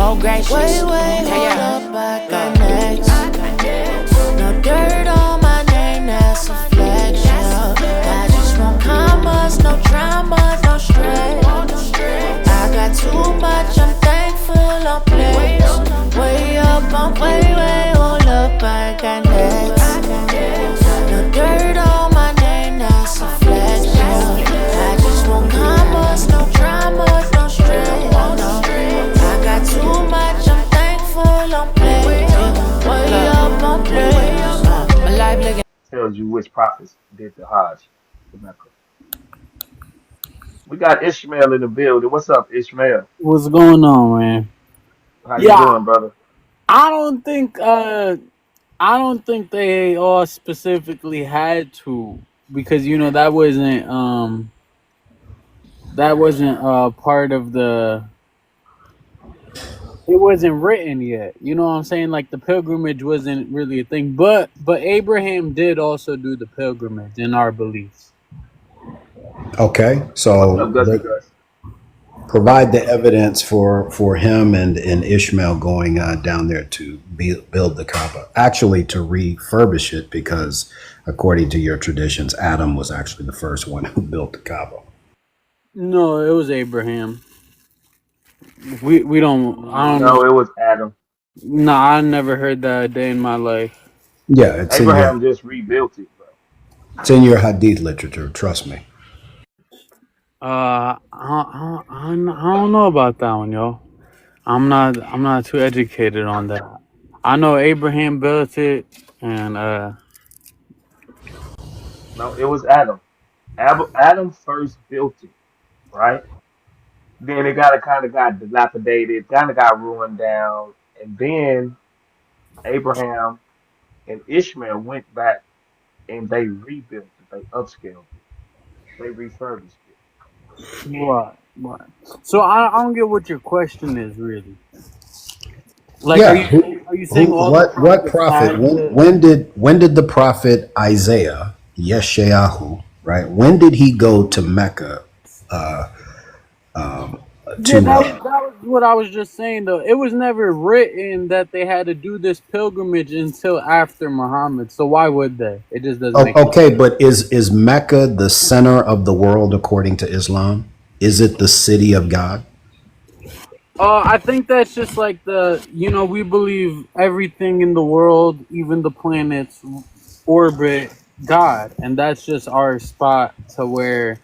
more gracious. Wait, hold Yeah, up, I got next. No dirt on my name, that's a flex, yeah. I just want commas, no drama, no stress. I got too much, I'm thankful, I'm blessed. Way up, I'm way, hold up, I got next. No dirt on my name, that's a flex, yeah. I just want commas, no drama, no stress. I got too much, I'm thankful, I'm blessed. Way up, I'm blessed. My life looking Tells you which prophets did the Hajj to Mecca. We got Ishmael in the building. What's up, Ishmael? What's going on, man? How you Yeah, doing, brother? I don't think I don't think they all specifically had to, because that wasn't part of the, it wasn't written yet. You know what I'm saying? Like the pilgrimage wasn't really a thing, but Abraham did also do the pilgrimage in our beliefs. Okay, What's so up, Gusty Gus? provide the evidence for him and Ishmael going down there to build the Kaaba, actually to refurbish it, because according to your traditions, Adam was actually the first one who built the Kaaba. No, it was Abraham. We don't, I don't know. No, it was Adam. No, I never heard that a day in my life. Yeah, it's in your Abraham just rebuilt it, bro. it's in your Hadith literature. Trust me. I don't know about that one, yo. I'm not too educated on that. I know Abraham built it, and No, it was Adam. Adam first built it, right? Then it got dilapidated, kind of got ruined down, and then Abraham and Ishmael went back and they rebuilt it, they upscaled it, they refurbished it. what? So I don't get what your question is really. Like, Yeah, are you saying all the what prophets prophet? had When to? when did the prophet Isaiah Yeshayahu, right? When did he go to Mecca? Uh, Yeah, to that was what I was just saying though. It was never written that they had to do this pilgrimage until after Muhammad. So why would they? It just doesn't make sense. Okay, but is Mecca the center of the world according to Islam? Is it the city of God? I think that's just like we believe everything in the world, even the planets, orbit God, and that's just our spot to where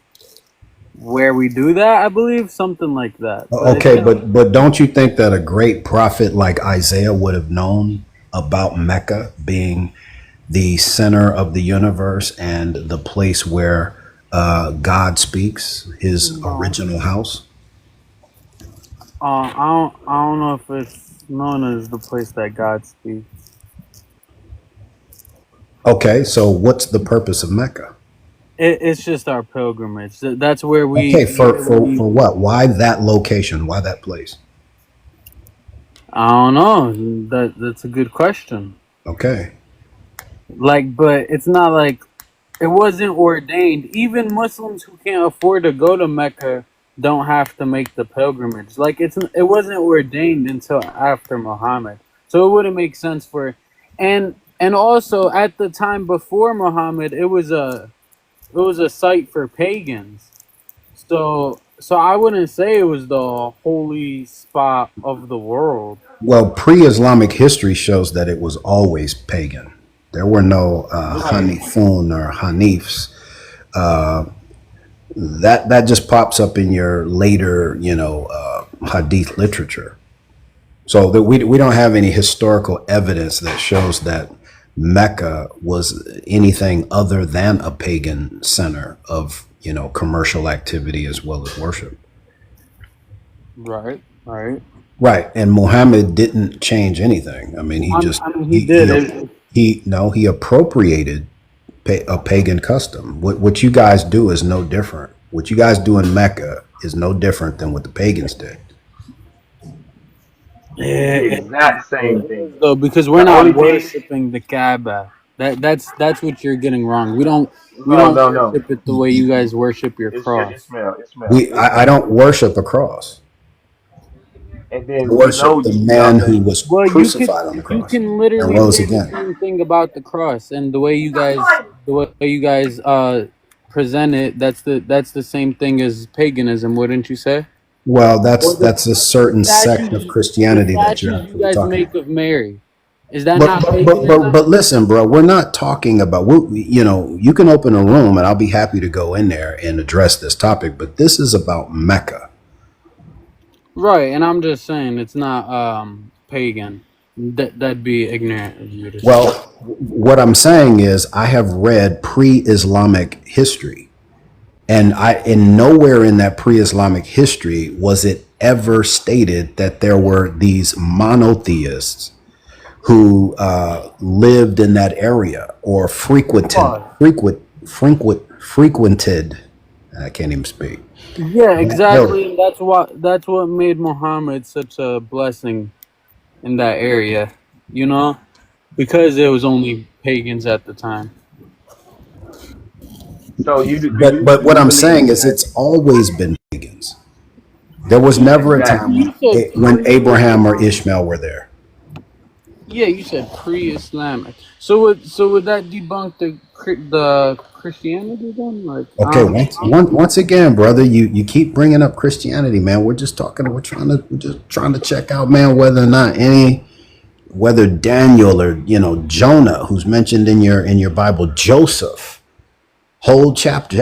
we do that. I believe something like that. But Okay, but don't you think that a great prophet like Isaiah would have known about Mecca being the center of the universe and the place where God speaks, his no, original house? I don't know if it's known as the place that God speaks. Okay, so what's the purpose of Mecca? It's just our pilgrimage. That's where Okay, we. for what? Why that location? Why that place? I don't know. That's a good question. Okay. Like, but it's not like it wasn't ordained. Even Muslims who can't afford to go to Mecca don't have to make the pilgrimage. Like it wasn't ordained until after Muhammad. So it wouldn't make sense for, and also at the time before Muhammad, it was a site for pagans. So I wouldn't say it was the holy spot of the world. Well, pre-Islamic history shows that it was always pagan. There were no Right. Hanifun or Hanifs. That just pops up in your later, Hadith literature. So that we don't have any historical evidence that shows that Mecca was anything other than a pagan center of, commercial activity as well as worship. Right. Right. Right, and Muhammad didn't change anything. I mean, He did it. he appropriated a pagan custom. What you guys do is no different. What you guys do in Mecca is no different than what the pagans did. It's the Yeah, exact same thing. though, because we're The only not thing, worshiping the Kaaba. That's what you're getting wrong. We don't no. worship it the way you guys worship your It's cross. Ishmael. I don't worship a cross. and then we know Worship the you man jumped in. who was Well, crucified on the you cross can and literally rose say the again. same thing about the cross and the way you guys present it. That's the same thing as paganism, wouldn't you say? Well, Or that's a certain sect of the Christianity that you're statues you actually guys talking make about. of Mary, is that not But paganism? listen, bro, we're not talking about you know, you can open a room and I'll be happy to go in there and address this topic, but this is about Mecca. Right, and I'm just saying it's not pagan. That'd be ignorant of you to say. Well, what I'm saying is I have read pre-Islamic history, and I in nowhere in that pre-Islamic history was it ever stated that there were these monotheists who lived in that area or frequented. I can't even speak Yeah, that area. exactly. And that's what made Muhammad such a blessing in that area. You know, because it was only pagans at the time. So you But do what you I'm believe saying is that it's always been pagans. There was never a time exactly? You said when Abraham or Ishmael were there. yeah, you said pre-Islamic. So would that debunk the Christianity then? Like Okay, once again, brother, you keep bringing up Christianity, man. We're just trying to check out, man, whether or not whether Daniel or Jonah, who's mentioned in your Bible, Joseph, whole chapter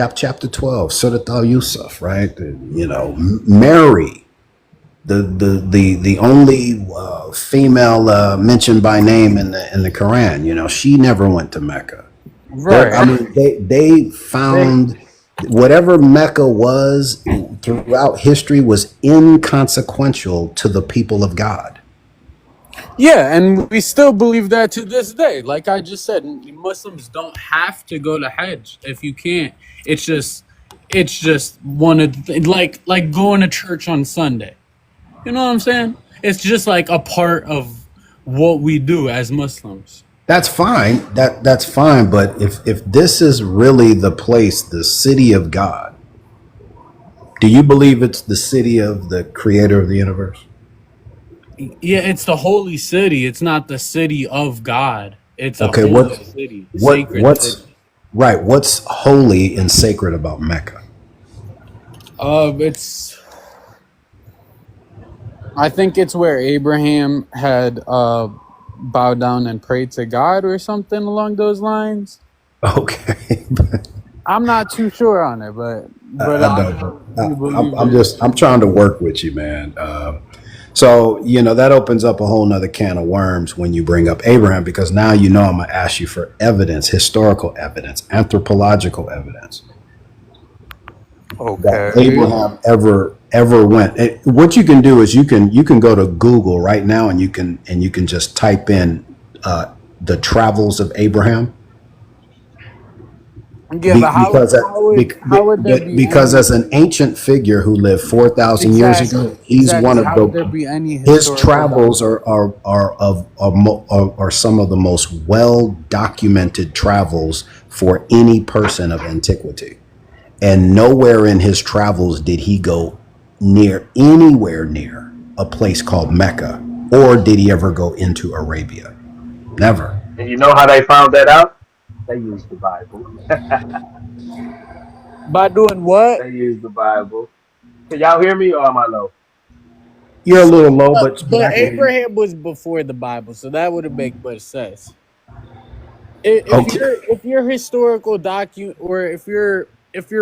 12, Surat al Yusuf, right? Mary, the only female mentioned by name in the Quran. She never went to Mecca. I right. mean, they found whatever Mecca was throughout history was inconsequential to the people of God. Yeah, and we still believe that to this day. Like I just said, Muslims don't have to go to Hajj if you can't. It's just one of the like going to church on Sunday. You know what I'm saying? It's just like a part of what we do as Muslims. That's fine. That's fine. But if this is really the place, the city of God, do you believe it's the city of the creator of the universe? Yeah, it's the holy city. It's not the city of God. It's a Okay, holy city, sacred what's city. right? What's holy and sacred about Mecca? It's I think it's where Abraham had bowed down and prayed to God or something along those lines. Okay, I'm not too sure on it, but I I know, do but believe I'm trying to work with you, man. So that opens up a whole nother can of worms when you bring up Abraham, because now I'm gonna ask you for evidence, historical evidence, anthropological evidence that okay. Abraham ever went. What you can do is you can go to Google right now and you can just type in the travels of Abraham. Yeah, but how would there be Because any as an ancient figure who lived 4,000 years ago, he's one exactly of how would there the be any his historical travels document? are some of the most well documented travels for any person of antiquity. And nowhere in his travels did he go anywhere near a place called Mecca, or did he ever go into Arabia? Never. And you know how they found that out? They used the Bible. By doing what? They used the Bible. Can y'all hear me or am I low? You're a little low, but But I can hear you. Abraham was before the Bible, so that would have make much sense. Okay. If your historical document or if your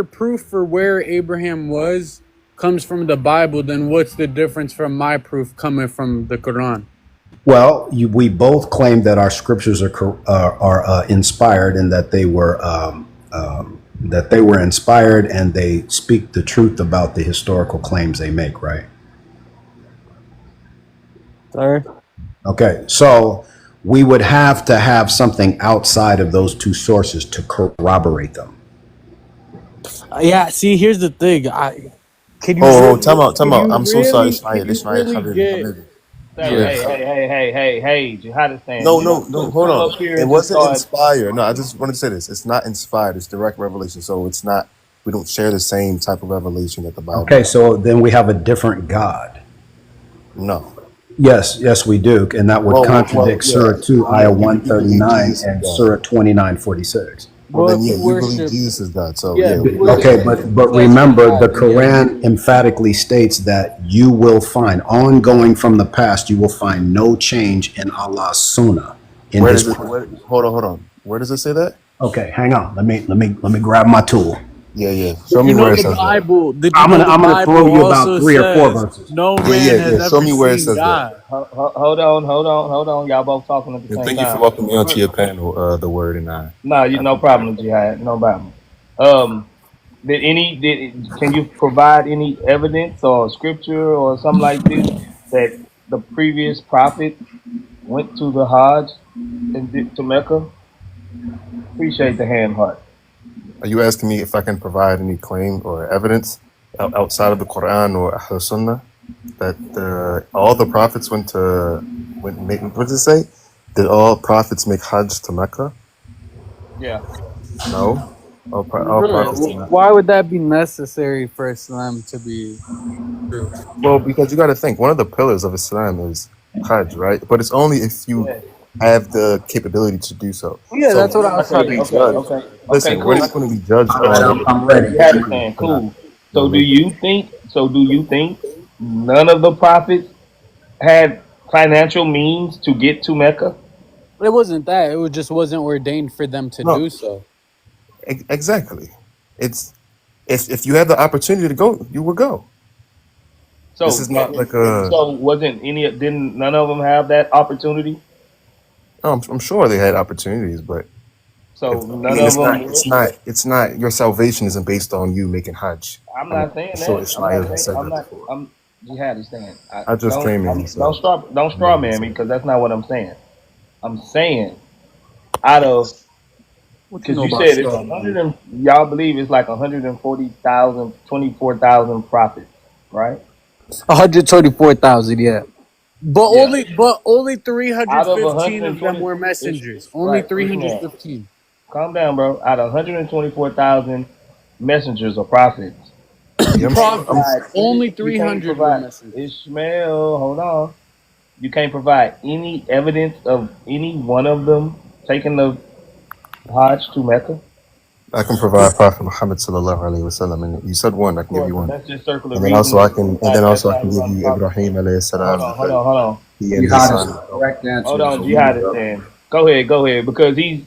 proof for where Abraham was comes from the Bible, then what's the difference from my proof coming from the Quran? Well, we both claim that our scriptures are inspired, and that they were inspired and they speak the truth about the historical claims they make, right? Sorry. Okay, so we would have to have something outside of those two sources to corroborate them. Yeah. See, here's the thing. Time Can out. I'm you so sorry, really Ismail. Ismail, get? Habibi. Yeah. Hey, Jihadistan, No, you no, don't no. just Hold come on. up here It and just wasn't start. inspired. No, I just wanted to say this. It's not inspired. It's direct revelation. So it's not. We don't share the same type of revelation that the Bible Okay, has. so then we have a different God. No. Yes, we do, and that would contradict Yeah. Surah 2, Yeah, Ayah you believe 139 Jesus is and God. Surah 29:46. Well, Well, then, if yeah, you you believe worship, Jesus is God. So, yeah, yeah, if you we worship Okay, agree. but that's remember, the jihad, then yeah. Quran emphatically states that you will find, ongoing from the past, you will find no change in Allah's Sunnah, in Where His does it? Quran. Hold on. Where does it say that? Okay, hang on. Let me grab my tool. Yeah, yeah. Did Show me you where know it the says that. Bible? Did you I'm know gonna the I'm gonna Bible throw you about also 3 or 4 says verses. no Yeah, man yeah, has yeah. Show ever me where it seen says that. God? Hold on. Y'all both talking at the And same thank you for time. welcoming me onto your panel, the word and I. No, I no appreciate problem, Jihad. No problem. Um, can you provide any evidence or scripture or something like this that the previous prophet went to the Hajj and to Mecca? Appreciate the hand heart. Are you asking me if I can provide any claim or evidence outside of the Quran or Ahl Sunnah that all the prophets what does it say? Did all prophets make Hajj to Mecca? Yeah. No. All prophets did Bro, not. why would that be necessary for Islam to be true? Well, because you got to think, one of the pillars of Islam is Hajj, right? But it's only if you Yeah. have the capability to do so. Yeah, So that's what we're I was not going to trying to be explain. judged. Okay, Listen, we're not cool. going to be judged All right, on whether I'm So ready. you had I'm it ready. saying, or cool. not Do make it. you think none of the prophets had financial means to get to Mecca? It wasn't that. Just wasn't ordained for them to No, do so. exactly. It's if you have the opportunity to go, you will go. This So is not like a. wasn't didn't none of them have that opportunity? I'm sure they had opportunities, but So I none mean, of it's not. them. It's not. It's not. Your salvation isn't based on you making Hajj. I'm I'm not saying sure that. I'm Ismail not has saying. said I'm that not. before. I'm jihad is saying. I just came in, so Don't I'm not straw gonna man say me that. because that's not what I'm saying. I'm saying out of What you because know you about said it's straw man? y'all believe it's like 140,000, 24,000 prophets, right? 124,000, yeah. Yeah. But only Out of 315 of them 120, were it's messengers. Only right, Ishmael. 315. Calm down, bro. Out of 124,000 messengers or prophets, Yeah, you can't I'm Prophets. provide any. Only You can't 300 were provide messengers. Ishmael. Hold on. You can't provide any evidence of any one of them taking the Hajj to Mecca. I can provide Prophet Muhammad sallallahu alaihi wasallam, and you said one. I Of can give you course, one, that's just circle of and then also reasoning. That's I not can who give I'm you talking Ibrahim alayhi to. Hold salam on, hold because on, hold on. he and his Jihad is son. the correct answer. Hold on, So Jihad is saying. Go ahead, because he's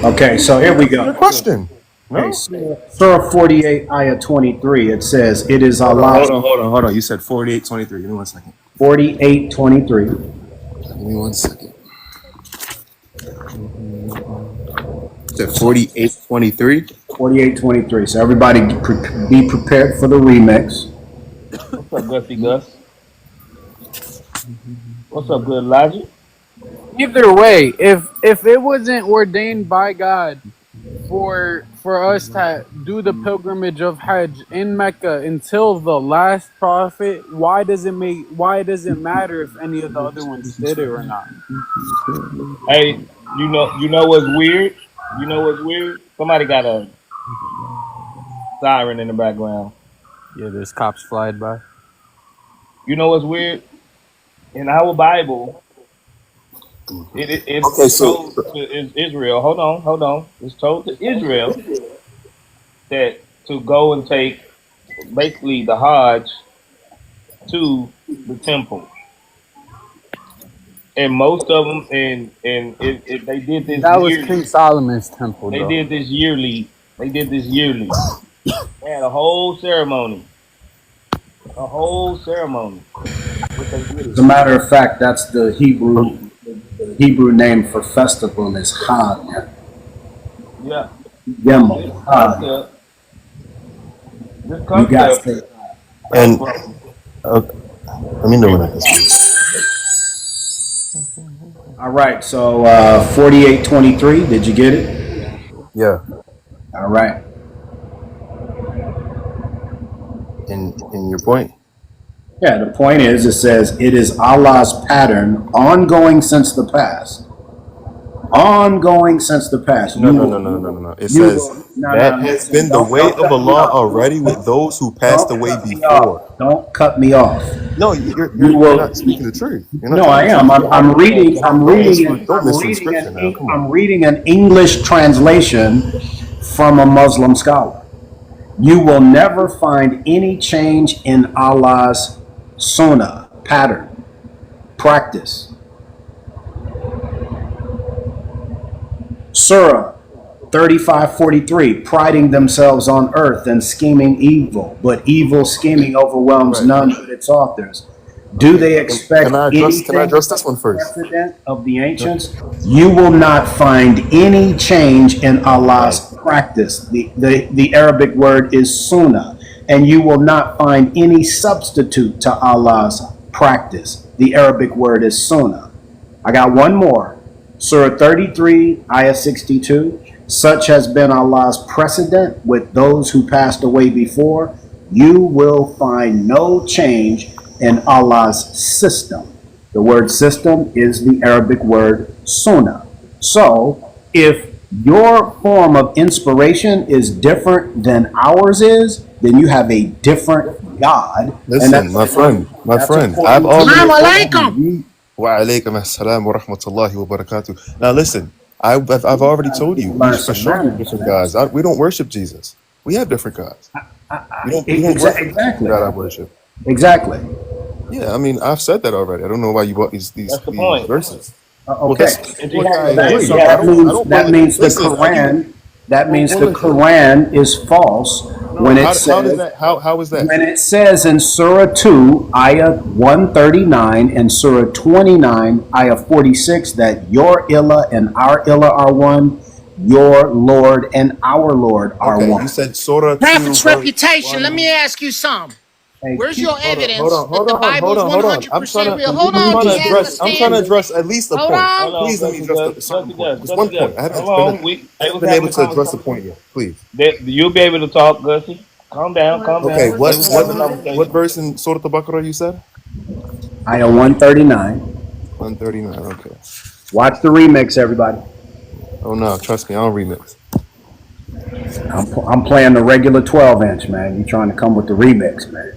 okay, so here we Your go. question? Okay, No. Surah 48, Ayah 23. It says, "It is Allah's." Hold on. You said 48:23. Give me 1 second. 48:23. Give me 1 second. You said 48:23. 48:23. So everybody be prepared for the remix. what's up, Gusty Gus? What's up, good logic? Either way, if it wasn't ordained by God for us to do the pilgrimage of Hajj in Mecca until the last prophet, why does it matter if any of the other ones did it or not? Hey, you know what's weird? You know what's weird? Somebody got a siren in the background. Yeah, there's cops flying by. You know what's weird? In our Bible, Okay, it's told to Israel. Hold on. It's told to Israel that to go and take basically the Hajj to the temple, and most of them, they did this That was King yearly. Solomon's temple, They though. did this yearly. They did this yearly. They had a whole ceremony. A whole ceremony. What they As did. a matter of fact, that's the Hebrew name for festival is Hag. Yeah. This Gimel. Hag. concept. This You got concept to. comes and from. let me know when I can speak. All right. So 48:23. Did you get it? Yeah, All right. in your point. Yeah. The point is, it says it is Allah's pattern, ongoing since the past. ongoing since the past. No, no, no, no, no, no, no. It You says will, no, that no, has listen, been the way don't of cut me Allah off. already with those who passed Don't away cut me before. off. Don't cut me off. No, You you're will. not speaking the truth. You're not No, telling I the am. truth. I'm reading. Now. Come on. I'm reading an English translation from a Muslim scholar. You will never find any change in Allah's sunnah, pattern, practice. Surah 35:43, priding themselves on earth and scheming evil, but evil scheming overwhelms Right. none but its authors. Do they expect Can I anything address this one first? precedent of the ancients? You will not find any change in Allah's practice. The Arabic word is sunnah, and you will not find any substitute to Allah's practice. The Arabic word is sunnah. I got one more. Surah 33, Ayah 62. Such has been Allah's precedent with those who passed away before. You will find no change in Allah's system. The word system is the Arabic word sunnah. So, if your form of inspiration is different than ours is, then you have a different God. Listen, my friend, I've already told you. Wa alaykum assalam wa rahmatullahi wa barakatuh. Now listen, I've already told you, we for sure have different gods. We don't worship Jesus. We have different gods. We don't worship Exactly. God I worship. Exactly. Yeah, I mean, I've said that already. I don't know why you brought these verses. Okay. Well, So that means the Quran. That means the Quran is false when it says. How is that? When it says in Surah 2, Ayah 139 and Surah 29, Ayah 46 that your Ilah and our Ilah are one, your Lord and our Lord are one. You said Surah 2. Prophet's reputation. Let me ask you something. Where's your evidence that the Bible is 100% real? Hold on, just I'm trying to address at least a Hold point. on. Please let me address the point. Just one point. I haven't been able to address the point yet. Please. You'll be able to talk, Gussie. Calm down. Okay, what verse in Surah Al-Baqarah you said? Ayah 139. 139. Okay. Watch the remix, everybody. Oh no, trust me, I don't remix. I'm playing the regular 12-inch, man. You trying to come with the remix, man.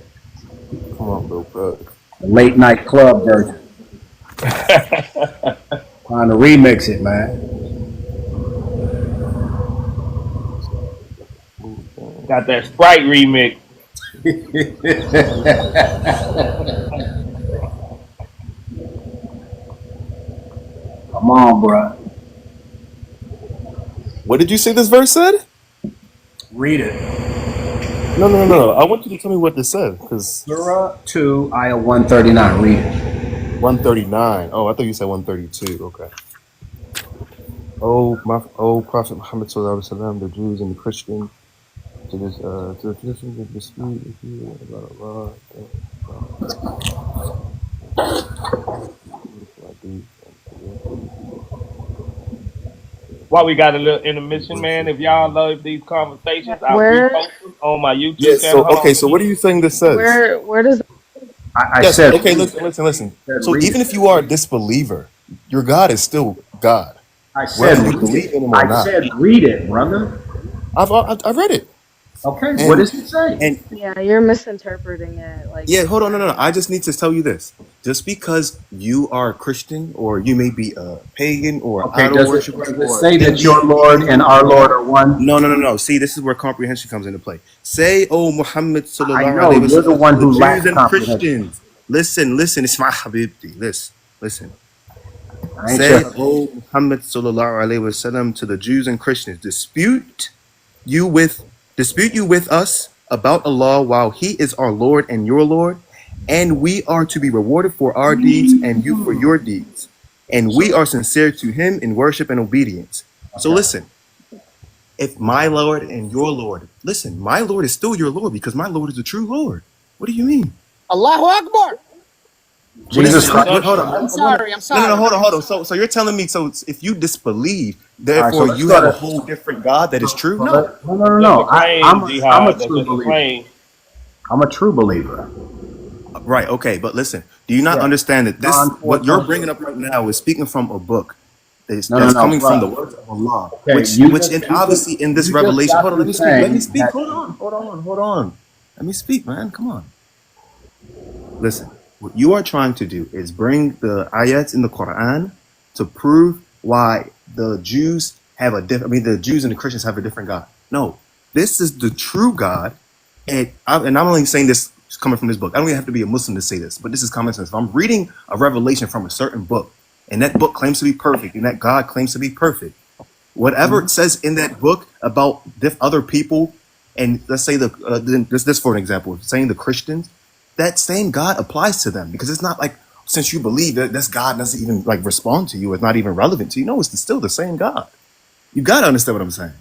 Come on, bro. The late night club version. Trying to remix it, man. Got that Sprite remix. Come on, bro. What did you say this verse said? Read it. No. I want you to tell me what this said, because Surah 2, Ayah 139. Read it. 139. Oh, I thought you said 132. Okay. Oh Prophet Muhammad sallallahu alaihi wasallam, the Jews and the Christians, to the traditions of dispute with you, blah blah While we got a little intermission, man, if y'all love these conversations, I'll repost them on my YouTube Yeah. channel. So what do you think this says? Where does I said. Okay. Listen. So even if you are a disbeliever, your God is still God. I said whether you believe in him or I not. said read it, brother. I've read it. Okay. What does it say? And yeah, you're misinterpreting it. Like yeah, hold on, no. I just need to tell you this. Just because you are a Christian or you may be a pagan or Okay, idol worshiper, does it say that your Lord and our Lord are one? No. See, this is where comprehension comes into play. Say, oh Muhammad sallallahu I know, alaihi wasallam, you're the one who Jews lacks and comprehension. Christians. Listen, it's my habibti. Listen. I ain't Say, sure. oh Muhammad sallallahu alaihi wasallam, to the Jews and Christians, dispute you with us about Allah while He is our Lord and your Lord, and we are to be rewarded for our deeds and you for your deeds, and we are sincere to Him in worship and obedience. So listen, if my Lord and your Lord, listen, my Lord is still your Lord because my Lord is the true Lord. What do you mean? Allahu Akbar. Jesus Christ. Hold on. I'm sorry. No, hold on. So you're telling me, so if you disbelieve, therefore so you have a whole different God that is true? No. No. I'm a true believer. I'm a true believer. Right, okay, but listen, do you not understand that this, what you're bringing up right now is speaking from a book That's coming from the bro. words of Allah, Okay, obviously in this you just revelation. got Hold on, let through me speak. Let me saying speak. that. Hold on. Let me speak, man. Come on. Listen, what you are trying to do is bring the ayats in the Quran to prove why the Jews have the Jews and the Christians have a different God. No, this is the true God, and I'm only saying this coming from this book. I don't even have to be a Muslim to say this, but this is common sense. If I'm reading a revelation from a certain book, and that book claims to be perfect, and that God claims to be perfect, whatever it says in that book about other people, and let's say this for an example, saying the Christians, that same God applies to them, because it's not like since you believe that this God doesn't even like respond to you, it's not even relevant to you. No, it's still the same God. You gotta understand what I'm saying.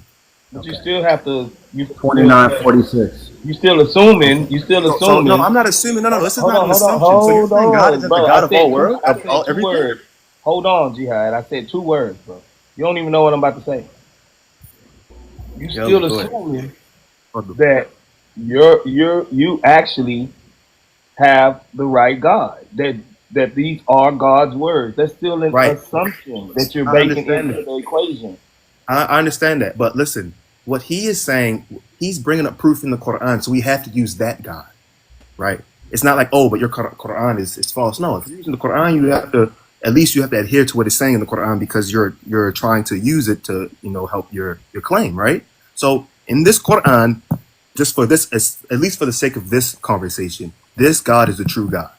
But you still have to. 29:46. You still assuming. You still So no, assuming. I'm not assuming. No, this is Hold not on, an hold on, assumption. So you're hold saying God on, isn't the bro. God of all world, I of said two everything? words. Hold on, Jihad. I said 2 words, bro. You don't even know what I'm about to say. You still Go ahead. assuming that you actually have the right God. That these are God's words. That's still an Right. assumption that you're I baking understand into that. the equation. I understand that. But listen, what he is saying, he's bringing up proof in the Quran, so we have to use that God, right? It's not like, oh, but your Quran is false. No, if you're using the Quran, you have to adhere to what it's saying in the Quran, because you're trying to use it to help your claim, right? So in this Quran, just for this, at least for the sake of this conversation, this God is the true God,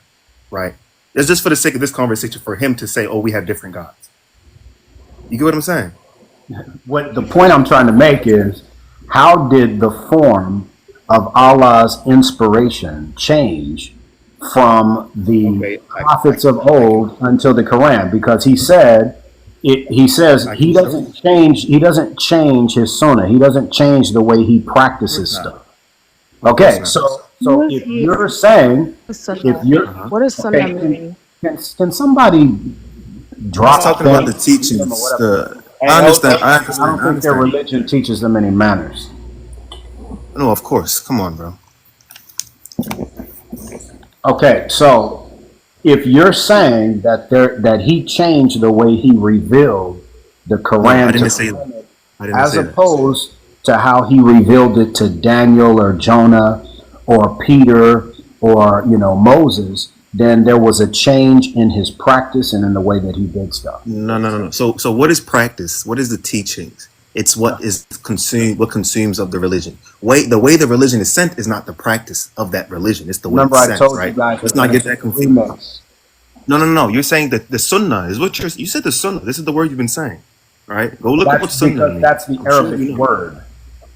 right? It's just for the sake of this conversation for him to say, oh, we have different gods. You get what I'm saying? What the point I'm trying to make is, how did the form of Allah's inspiration change from the Okay, prophets of I can old until the Quran? Because he said he says I can show you. he doesn't change his sunnah. He doesn't change the way he Of course practices not. stuff. Of course Okay, not. Who so is if he? you're saying, if Sunnah. you're Uh-huh. What does Sunnah okay, mean? can somebody He's drop talking about the things, leave them or teachings. whatever? Hey, I understand. I I understand. don't I think their understand. religion teaches them any manners. No, of course. Come on, bro. Okay, so if you're saying that he changed the way he revealed the No, I Quran to didn't say that. Muhammad, I didn't as say that. opposed to how he revealed it to Daniel or Jonah or Peter or Moses, then there was a change in his practice and in the way that he did stuff. No. So what is practice? What is the teachings? It's what is consumed. What consumes of the religion. The way the religion is sent is not the practice of that religion. It's the way Remember, it's I sent, told you right? guys Let's we're not going to get get that the confused. remix. No. You're saying that the sunnah is what you said. The sunnah. This is the word you've been saying, right? Go look up what That's sunnah because means. that's the I'm sure Arabic you know. word.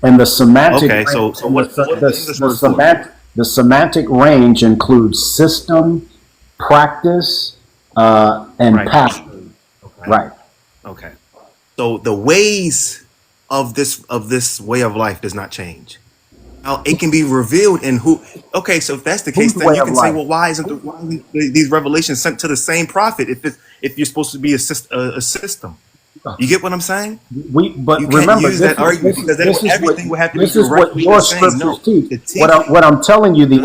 And the semantic Okay, range, so what is the English word for it? the semantic range includes system, practice, and Right. pattern. Okay. Right. Okay. So the ways of this way of life does not change. Now it can be revealed in who. Okay, so if that's the case, Whose then way you of can say, life? well, why isn't these revelations sent to the same prophet if you're supposed to be a system? You get what I'm saying? You But can't remember, use that argument because then everything will have to be this is what directly the your same. scriptures No, teach. the teaching. What I'm telling you, No.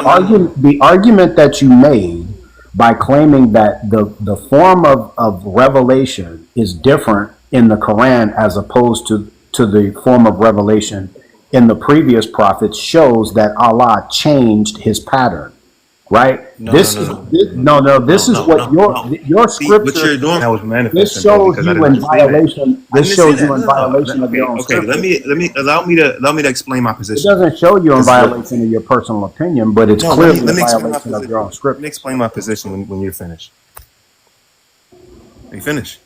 the argument that you made by claiming that the form of revelation is different in the Quran as opposed to the form of revelation in the previous prophets shows that Allah changed his pattern. Right? This is what your See what scripture. you're doing. I was This manifesting, bro, shows because I you did in not say that. violation. I This didn't say shows that. you in No. violation of your own Okay. Let scripture. me allow me to explain my It position. doesn't show you in Because violation of your personal opinion, but it's no, clearly a let me explain my violation of your position. own Let me scriptures. explain my position when you're finished. Are you finished?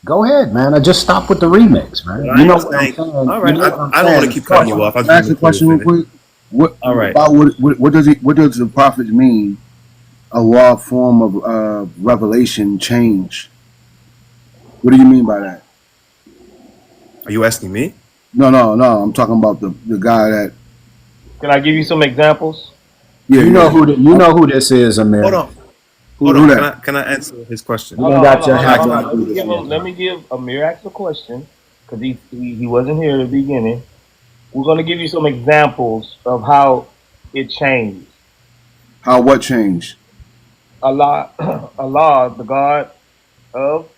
Go ahead, man. I just stopped with the remix, man. What You I know am what I'm saying. saying. All You right. know what I'm I don't want to saying. keep Start cutting you with off. I Can just I want ask to a clear question real finish. quick? All right. What does the prophet mean? A raw form of revelation change. What do you mean by that? Are you asking me? No. I'm talking about the guy that. Can I give you some examples? Yeah, yeah. you know who this is, Hold Amir. on. Hold Who on. that? Can I answer his question? You Hold don't on, got hold on, your hold Can on, I? hat hold Can on. I? on. Let me give Amir asked a question because he wasn't here at the beginning. We're gonna give you some examples of how it changed. How what changed? Allah, Allah, the God of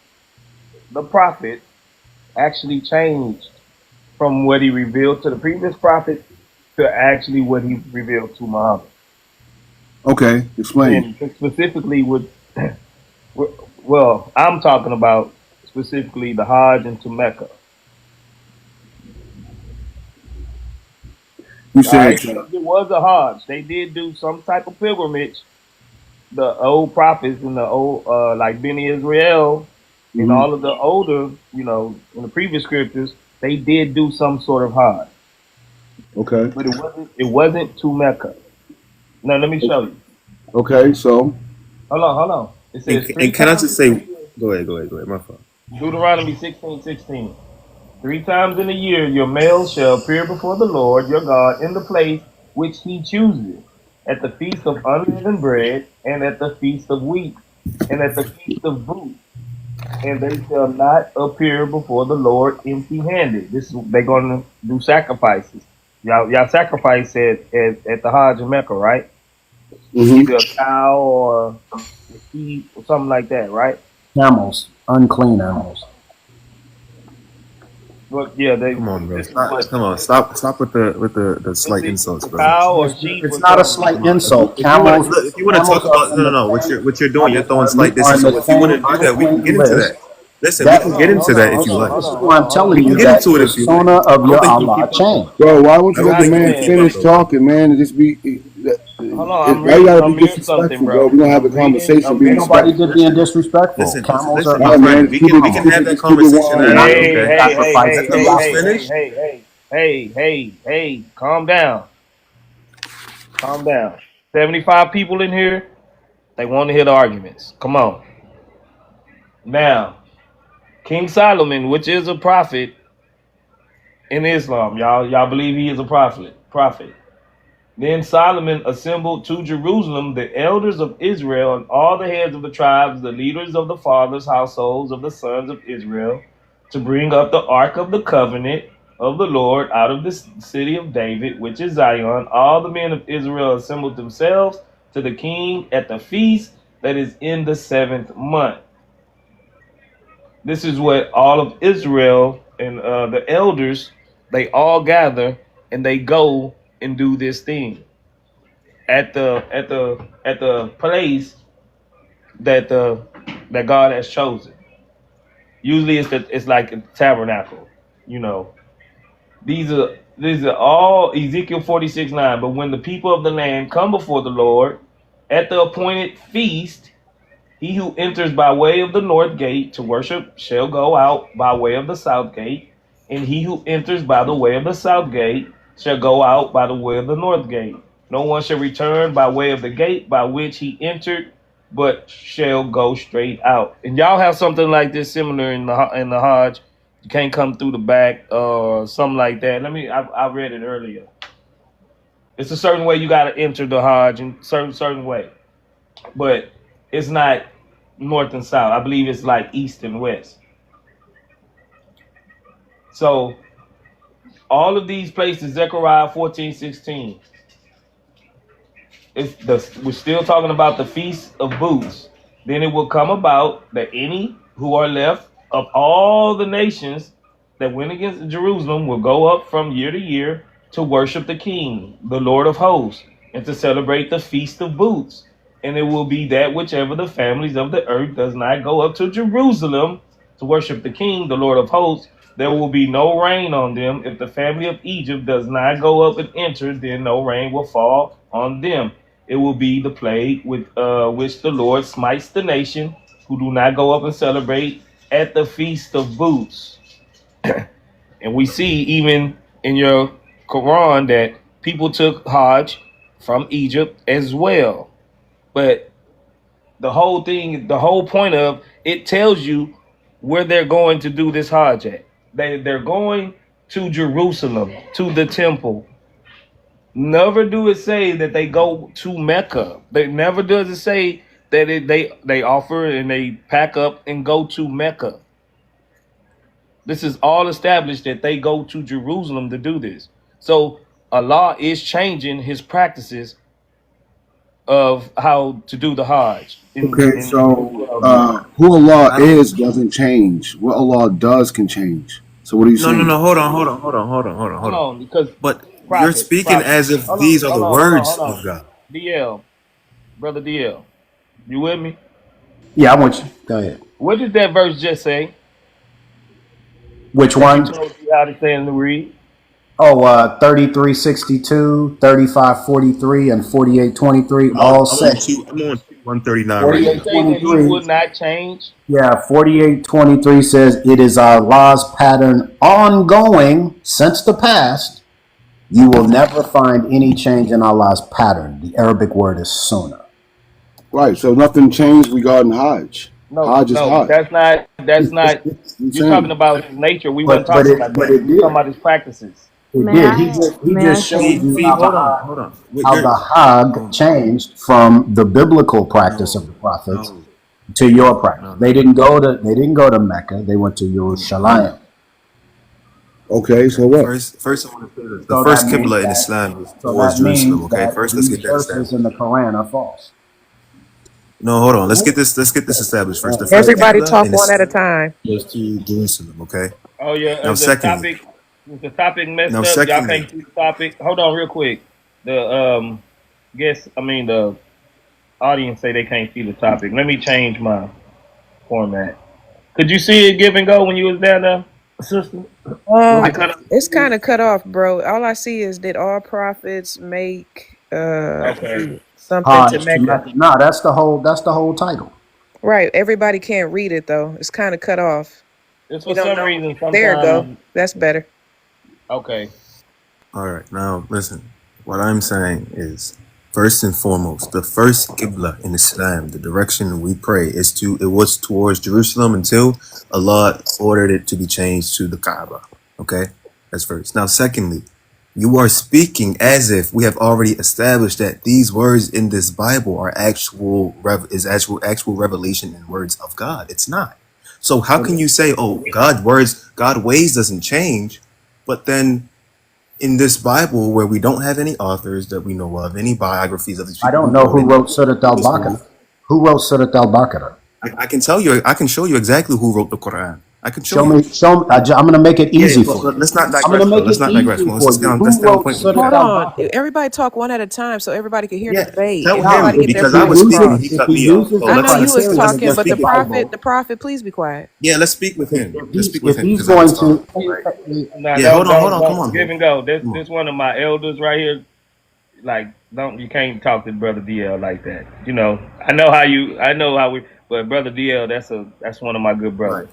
the prophets, actually changed from what he revealed to the previous prophets to actually what he revealed to Muhammad. Okay, explain. And specifically with, well, I'm talking about specifically the Hajj and to Mecca. You All said right, it was a Hajj. They did do some type of pilgrimage. The old prophets and the old, like Benny Israel and mhm. all of the older, in the previous scriptures, they did do some sort of Hajj, Okay. but it wasn't to Mecca. Now let me show you. Okay, so Hold on. It says three And can I times just in a say, year. go ahead, my fault. Deuteronomy 16:16. 3 times in a year your males shall appear before the Lord your God in the place which he chooses, at the feast of unleavened bread, and at the feast of weeks, and at the feast of booths, and they shall not appear before the Lord empty-handed. This is they're going to do sacrifices. Y'all sacrifice at the Hajj in Mecca, right? mhm. Either a cow or a sheep or something like that, right? Camels, unclean animals. But yeah, Come on, bro. this is what Come on. Stop with the it's slight either insults, a brother. cow or It's, sheep it's or not a something. slight Come on. insult. If Camels, you want to talk camels about are in the what you're doing, you're throwing slight are in distance. the So if you want to same do that, we can unclean get into that. list. Listen, we That can Hold get on, into hold that on, if hold you on, like. hold this is on, hold why I'm on, hold We telling on. can you get that into it the if you like. sunnah of I don't your think you Allah keep up. changed. Bro, why won't I you don't let the think you man keep Exactly. up finish though, bro. talking, man? And just be Hold on, I'm why you reading. gotta be I'm reading something, disrespectful, bro? bro. We're gonna have a I'm reading. conversation, I'm be reading Nobody something. did respectful. being disrespectul. Camels are Listen, All my right, unclean. man, friend. keep it We can keep have it that keep it conversation 100, after, man. Hey, okay? hey, hey, Sacrifice hey, to After hey, Los hey, Yahweh. hey, finish. hey, hey. Calm down. Calm down. 75 people in here. They want to hear the arguments. Come on. Now, King Solomon, which is a prophet in Islam, y'all believe he is a prophet. Prophet. Then Solomon assembled to Jerusalem the elders of Israel and all the heads of the tribes, the leaders of the fathers' households of the sons of Israel, to bring up the ark of the covenant of the Lord out of the city of David, which is Zion. All the men of Israel assembled themselves to the king at the feast that is in the 7th month. This is what all of Israel and the elders, they all gather and they go and do this thing at the place that God has chosen. Usually it's like a tabernacle, you know. These are all Ezekiel 46:9. But when the people of the land come before the Lord at the appointed feast, he who enters by way of the north gate to worship shall go out by way of the south gate, and he who enters by the way of the south gate shall go out by the way of the north gate. No one shall return by way of the gate by which he entered, but shall go straight out. And y'all have something like this similar in the Hajj. You can't come through the back or something like that. I read it earlier. It's a certain way you got to enter the Hajj in certain way, but it's not north and south. I believe it's like east and west. So all of these places, Zechariah 14:16. We're still talking about the feast of booths. Then it will come about that any who are left of all the nations that went against Jerusalem will go up from year to year to worship the King, the Lord of hosts, and to celebrate the feast of booths. And it will be that whichever the families of the earth does not go up to Jerusalem to worship the King, the Lord of hosts, there will be no rain on them. If the family of Egypt does not go up and enter, then no rain will fall on them. It will be the plague with which the Lord smites the nation who do not go up and celebrate at the feast of booths. And we see even in your Quran that people took Hajj from Egypt as well. But the whole point of it tells you where they're going to do this Hajj at. They're going to Jerusalem, to the temple. Never do it say that they go to Mecca. They never does it say that they offer and they pack up and go to Mecca. This is all established that they go to Jerusalem to do this. So Allah is changing his practices of how to do the Hajj Okay, in so Israel now. who Allah I don't. is doesn't change. What Allah does can change. So what are you No, no, saying? no. Hold on. Because But you're prophet, speaking prophet. as if Hold on, these are hold the on, hold on, words hold of on. God. DL, brother DL, you with me? Yeah, I want you. Go ahead. What did that verse just say? Which That you one? told me how to say in the read? Oh, 3362, 3543, and 4823 I'm on. all I'm say on two. I'm on 139 Did right it now. say that he 4823. would not change? Yeah, 4823 says it is Allah's pattern ongoing since the past. You will never find any change in Allah's pattern. The Arabic word is sunnah. Right. So nothing changed regarding Hajj. No, Hajj is no, Hajj. that's not. That's not. It's the You're talking same. about his nature. We weren't But talking about but that. it We were talking did. about his practices. It May did. I He may I just say showed you Fee, how something? the hold on. Wait, how you're the Hajj changed from the biblical practice of no, the prophets no, to your practice. no, They no, didn't go to Mecca. They went to no. Yerushalayim. Okay. Okay. So what? First, I want to say this. The So first that means qibla in that Islam was so towards that Jerusalem. means Okay. that First, let's these get that verses in established. the Quran are false. No, hold on. Let's get this established first. The first Everybody qibla talk in one at a Islam time. was to Jerusalem. Okay. Oh yeah, Now, secondly, is the topic messed now, up? Y'all secondly, can't see the topic. Hold on, real quick. The the audience say they can't see the topic. Let me change my format. Could you see it give and go when you was down there, sister? Was it cut off? It's kind of cut off, bro. All I see is did all prophets make Okay. something to Hajj to Mecca? Mecca. No, that's the whole title. Right. Everybody can't read it though. It's kind of cut off. It's You for don't some know. reason There it go. sometimes. That's better. Okay. all right. Now, listen. What I'm saying is, first and foremost, the first qibla in Islam, the direction we pray is to. It was towards Jerusalem until Allah ordered it to be changed to the Kaaba. Okay, that's first. Now, secondly, you are speaking as if we have already established that these words in this Bible are actual revelation and words of God. It's not. So how can you say, oh, God ways doesn't change, but then in this Bible where we don't have any authors that we know of, any biographies of these I people don't who know wrote who in wrote Surat this book, al-Baqarah. Who wrote Surat al-Baqarah? I can tell you, I can show you exactly who wrote the Quran. I can show Show you. me. Show me. I'm going to make it Yeah, easy but, for but you. let's not I'm going digress, to though. make Let's it not digress. easy Well, for you. let's Who stay on wrote point with Surat Hold me. on. al-Baqarah? Everybody talk one at a time so everybody can hear the Yeah, debate. tell Everybody him Nah, get their because I if was points speaking and across. he if cut he me off. uses So I the know you was criteria talking, against but the the prophet, Bible, please be quiet. yeah, let's speak with if, him. if Let's he's speak with if him he's because I going was to, talking. Right? Now Yeah, hold on, come don't on, give bro. and go. This Come on. this one of my elders right here. Like don't you can't talk to brother DL like that. You know I know how we but brother DL that's one of my good Right. brothers.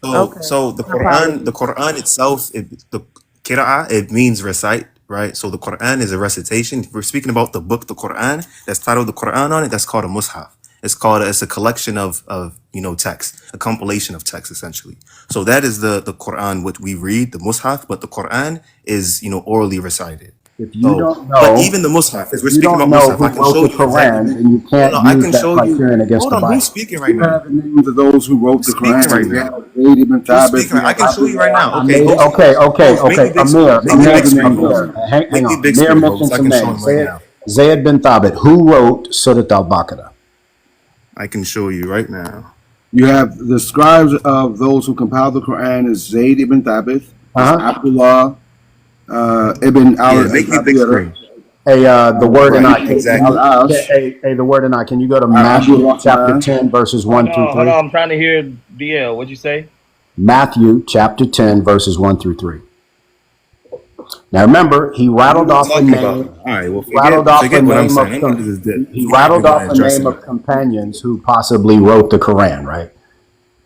Okay. So My apologies. The Quran itself, the qira'ah, it means recite, right? So the Quran is a recitation. If we're speaking about the book, the Quran, that's titled the Quran on it. That's called a mushaf. It's a collection of text, a compilation of text essentially. So that is the Quran which we read, the mushaf, but the Quran is orally recited. if you So, don't but know, even the mushaf, as if we're you speaking don't about know mushaf, I who can wrote show the you exactly Quran, who. then you No, can't no, I use can that show you. criterion against Hold the on, who's Bible. speaking right You now? have the names of those who wrote Who's the speaking Quran. right You now? have Zayd ibn Who's Thabit. speaking? You I have can show you right Abdullah. now. Okay, host, Okay. make me big screen. Amir, Make You me have big the screen, names of host. Amir. them. Hang Make me on. big Amir screen, host. mentioned I some can show him names. right now. Zayd bin Thabit. Who wrote Surat al-Baqarah? I can show you right now. You have the scribes of those who compiled the Quran is Zayd ibn Thabit, is Uh-huh. Abdullah ibn Yeah, make me big al-Zabir, screen. Hey, the word and Zayd I. Right, Can ibn exactly. you? al-Ash, Hey, the word and I. Can you go to Abdul Matthew chapter Rahman. 10 verses Hold 1 through on, hold 3? on, I'm trying to hear DL. What'd you say? Matthew chapter 10 verses 1 through 3. Now remember, he What are rattled we off a talking about? name. All right, well, He rattled off a forget what I'm name saying. of I'm about to just dip. he Forget it. We're rattled going off to a address name it. of companions who possibly wrote the Quran, right?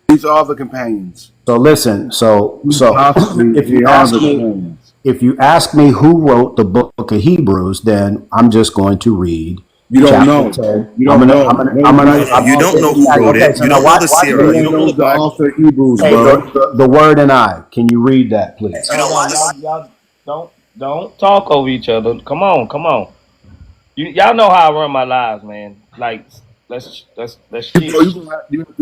These are the companions. So listen, so Possibly if they you are ask the me companions. if you ask me who wrote the book of Hebrews, then I'm just going to read You don't chapter know. 10. You don't know. No one No, writes no, the you don't author of know who wrote Okay, it. Hebrews. so You now don't know the watch No Sirah. You this. one don't know the knows the Bible. author of Hebrews, Hey, bro. the word and I. Can you read that, please? You know Hold on, what? y'all don't talk over each other. Come on. Y'all know how I run my lives, man. Like let's Bro, shit.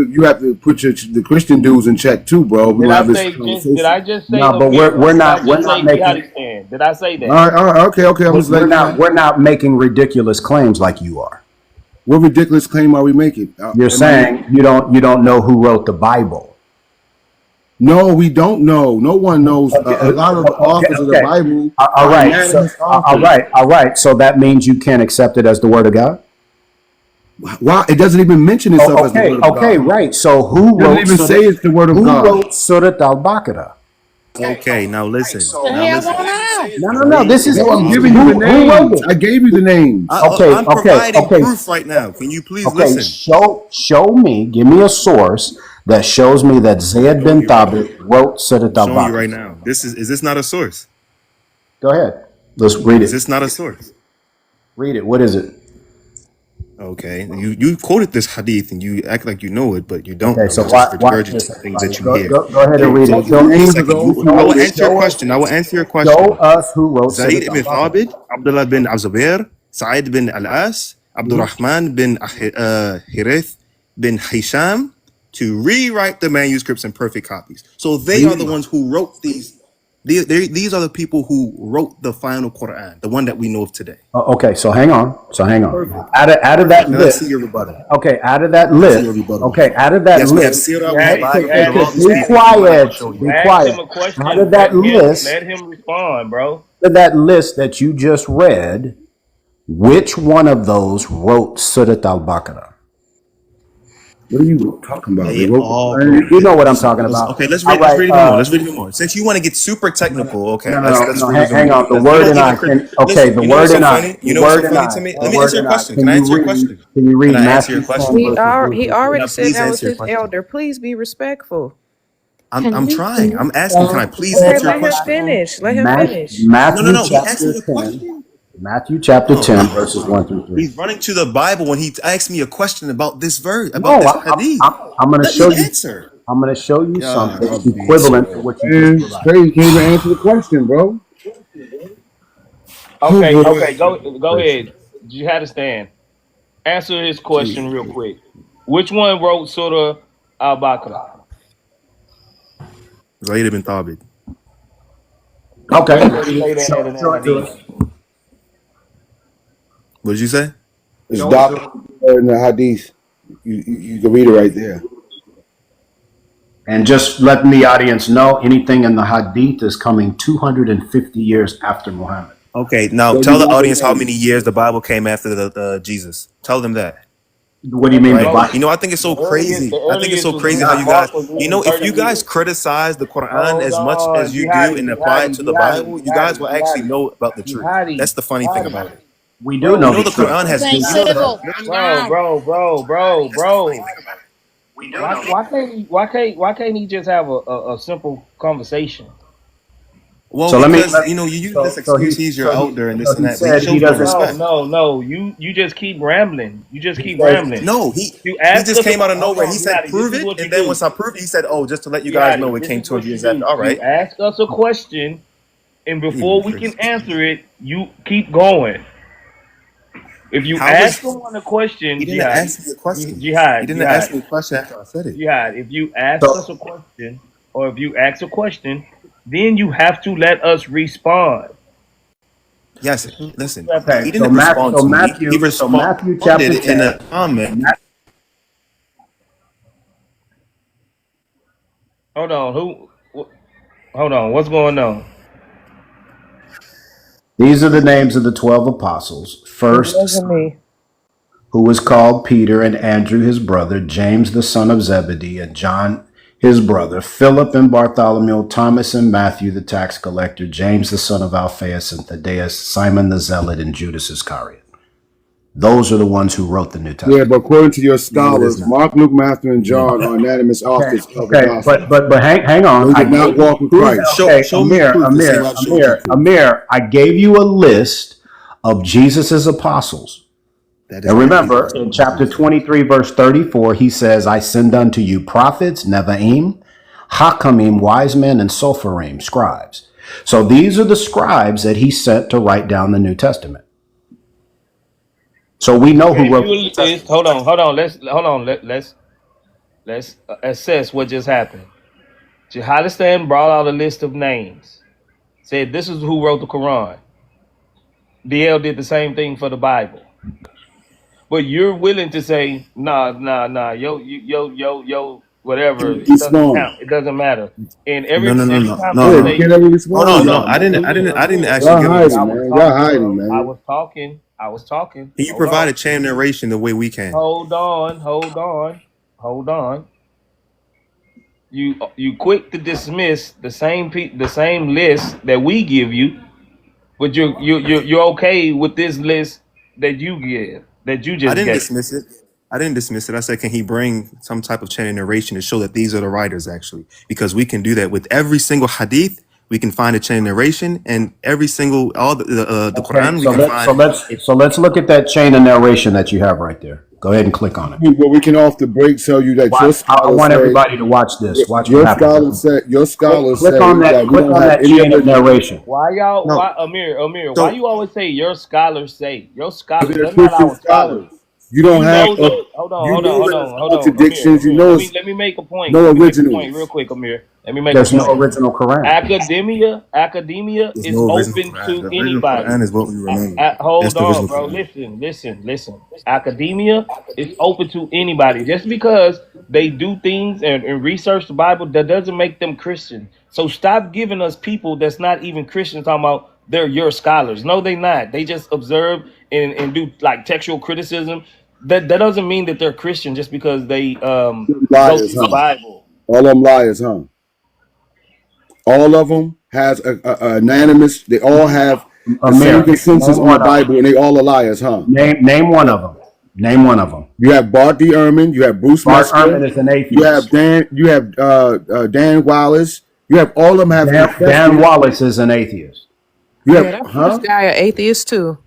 you have to put the Christian dudes in check too, bro. We're Did gonna I have this say did conversation. I just say No, but Amir or we're did I not we're just not say making jihadi stand? Did I say that? All right, okay. I'm just we're letting you not know. we're not making ridiculous claims like you are. What ridiculous claim are we making? You're Am I saying making? you don't know who wrote the Bible. No, we don't know. No one knows. Okay, A lot of the okay, authors of the okay. Bible All are right. So, anonymous authors. all right. So that means you can't accept it as the word of God. Why? It doesn't even mention itself as the Okay, word of okay, God. right. So It doesn't even say it's the word of Who God. wrote Surat al-Baqarah? Okay, now listen. The Now hell listen. going on? No. Zayd This is ibn No, I'm easy. giving Thabit. you the Who wrote names. it? I gave you the names. I'm providing proof right now. Can you please Okay. listen? Show me. Give me a source that shows me that Zayd Showing bin you right now. Thabit wrote Surat I'm showing you right al-Baqarah. now. Is this not a source? Go ahead. Let's read Is it. this not a source? Read it. What is it? Okay. You quoted this hadith and you act like you know it, but you don't Okay. know. So You just watch this, regurgitate things everybody. that you hear. Go ahead and Hey, read so it. the Show, names of Second, those who I will wrote it. answer your question. I will answer your show question. us who wrote Zayd Surat ibn al-Baqarah. Thabit, Abdullah bin Azubair, Sa'id bin Al-As, Abdurrahman bin Hirith bin Hisham to rewrite the manuscripts in perfect copies. So they are the ones who wrote these. These are the people who wrote the final Quran, the one that we know of today. Okay. So hang on. Perfect. Out of that Perfect. Now let's see list. your rebuttal. Okay. Out of that Let's see your list. rebuttal. Okay. Out of that Yes, we have list. Sirah, You we had have it. You Bible, we had have it. all these You Be had people. it. If you want, I can quiet. show Be you. You asked him quiet. a Out question. of that Let list, him respond, bro. out of that list that you just read, which one of those wrote Surat al-Baqarah? What are you talking about? They They wrote the all Quran. You wrote know it. what I'm Listen, talking about. okay, All let's right. read even more. Let's read even more. Since you want to get super technical, okay, let's No. resume. Hang on. The You word don't and even I can. Okay. listen. The You know what's word so and I. funny? You The know what's so word and funny I. to me? The Let me word answer your and I. question. Can I answer your question? Can you Can read I answer your Matthew 10 question? verses 1 He through 3? Can I already said please that was answer your his question? elder. Please be respectful. I'm trying. I'm asking. Can I please Okay, answer your let him question? finish. Let him finish. Matthew No. He asked me chapter a 10. question. Matthew chapter Oh 10 my verses God. 1 through 3. He's running to the Bible when he asked me a question about this verse, about No, this hadith. I'm going to Let show me you. answer. I'm going to show you God, something I'll be equivalent to so. what you just Man, provided. straight. You can't even answer the question, bro. Oh Okay, boy. okay, go ahead. You had to stand. Answer his question real Jesus. quick. Which one wrote Surah Al Baqarah? Zayd ibn Thabit. Okay. Where does it say that at in Show the it to hadith? us. What did you say? It's documented in the hadith. You can read it right there. And just letting the audience know, anything in the Hadith is coming 250 years after Muhammad. Okay, now There you tell the go audience how again. many years the Bible came after the Jesus. Tell them that, What do you mean the right? Bro, You Bible? know, I think it's so the crazy. I think it's earliest so was crazy how written, you guys, Mark was you written know, if 30 you guys years. criticize the Quran Hold as much on, as you do jihadi, and apply it jihadi, to the jihadi, Bible, you guys jihadi, will actually jihadi, know about the truth. jihadi, That's the funny thing jihadi. about it. We do You know Bro, know, the the truth. Quran This has. ain't You know the. civil. Calm bro, down. bro, bro, bro, bro. Why can't he just have a simple conversation? Well, So let me. because you know you use this excuse. He's your elder and this So and he that, but he said he shows no doesn't. respect. No. You just keep rambling. You just He keep says rambling. No, You he ask just us a came out of hold nowhere. He on, said, jihadi. This "Prove is it," what you and then do. once I proved it, he said, "Oh, just to let you guys know, Jihadi, it this came is what 200 you years after." do. All You right, ask us a question, and even before we can crazy. answer it, you keep going. If you How ask was someone a question, he didn't jihadi, ask me a question? He didn't ask jihad, me a question after I said it. jihad. If you ask us a so. question, or if you ask a question, then you have to let us respond. Yes, This is what listen, you have to Okay. he do. So didn't respond to me. He Matthew responded chapter in 10. a comment. Hold on, hold on, what's going on? These are the names of the 12 apostles. It First, wasn't me. who was called Peter, and Andrew his brother, James the son of Zebedee, and John his brother, Philip and Bartholomew, Thomas and Matthew the tax collector, James the son of Alphaeus and Thaddeus, Simon the zealot, and Judas Iscariot. Those are the ones who wrote the New Yeah, but Testament. according to your No, it is scholars, not. Mark, Luke, Matthew, and No, it is John not. are anonymous authors of the Okay, gospel. but hang on. They I did not gave you walk with Prove. Christ. okay, Show me proof the same way I showed you proof. Amir. I gave you a list of Jesus's apostles. That is And not Jesus' remember, in chapter apostles, though. 23, verse 34, he says, I send unto you prophets, Nevi'im, Hakamim, wise men, and Sopharim, scribes. So these are the scribes that he sent to write down the New Testament. So we He know who gave wrote you the a New list. Testament. Hold on. Let's assess what just happened. Jihadistan brought out a list of names. Said this is who wrote the Quran. DL did the same thing for the Bible. But you're willing to say, nah. Yo. whatever. Can It we doesn't respond? count. It doesn't matter. And No, every no, no, every no, no, Hey, no. you conversation. can't ever Hold respond, on, no, y'all. I I didn't actually Y'all give a hiding, response. was man. Y'all talking, hiding, bro. I man. was talking. I was talking. Can you Hold provide on. a chain narration the way we can? Hold on. Hold on. Hold on. You quick to dismiss the same list that we give you, but you're okay with this list that you give that you I just didn't gave. dismiss it. I didn't dismiss it. I said, can he bring some type of chain of narration to show that these are the writers actually? Because we can do that with every single hadith. We can find a chain of narration, and every single all the Okay, Quran we can find. so let's look at that chain of narration that you have right there. Go ahead and click on it. Well, we can off the break tell you that your Watch. I scholars want say everybody to watch this. Watch what your happens. scholars Click say on that. that we Click don't on have that any chain other of narration. Why y'all? No, Why Amir? Why so you always say your scholars say your because scholars? they're They're not Christian our scholars. scholars. You don't You have know that. Hold on. you Hold on. know Hold that on. there's Hold on. Amir. contradictions. You Amir. know Let it's me make a point. no Let me make a point originals. real quick, Amir. Let me make a There's no point. original Quran. Academia there's is no original open Quran. to The original anybody. Quran is what we remember. That's Hold the on, original bro. Quran. Listen. Academia is open to anybody. Just because they do things and research the Bible, that doesn't make them Christian. So stop giving us people that's not even Christian talking about they're your scholars. No, they not. They just observe and do like textual criticism. That doesn't mean that they're Christian just because they go Liars, through the huh? Bible. All of them liars, huh? All of them has a unanimous. They all have the same Amir, consensus name on the one of them. Bible, and they all are liars, huh? Name one of them. Name one of them. You have Bart D. Ehrman, you have Bruce Bart Mesker, Ehrman is an you have atheist. Dan Wallace, you have all of them have Dan confesses. Wallace is an atheist. You Yeah, have, that first huh? guy an atheist too.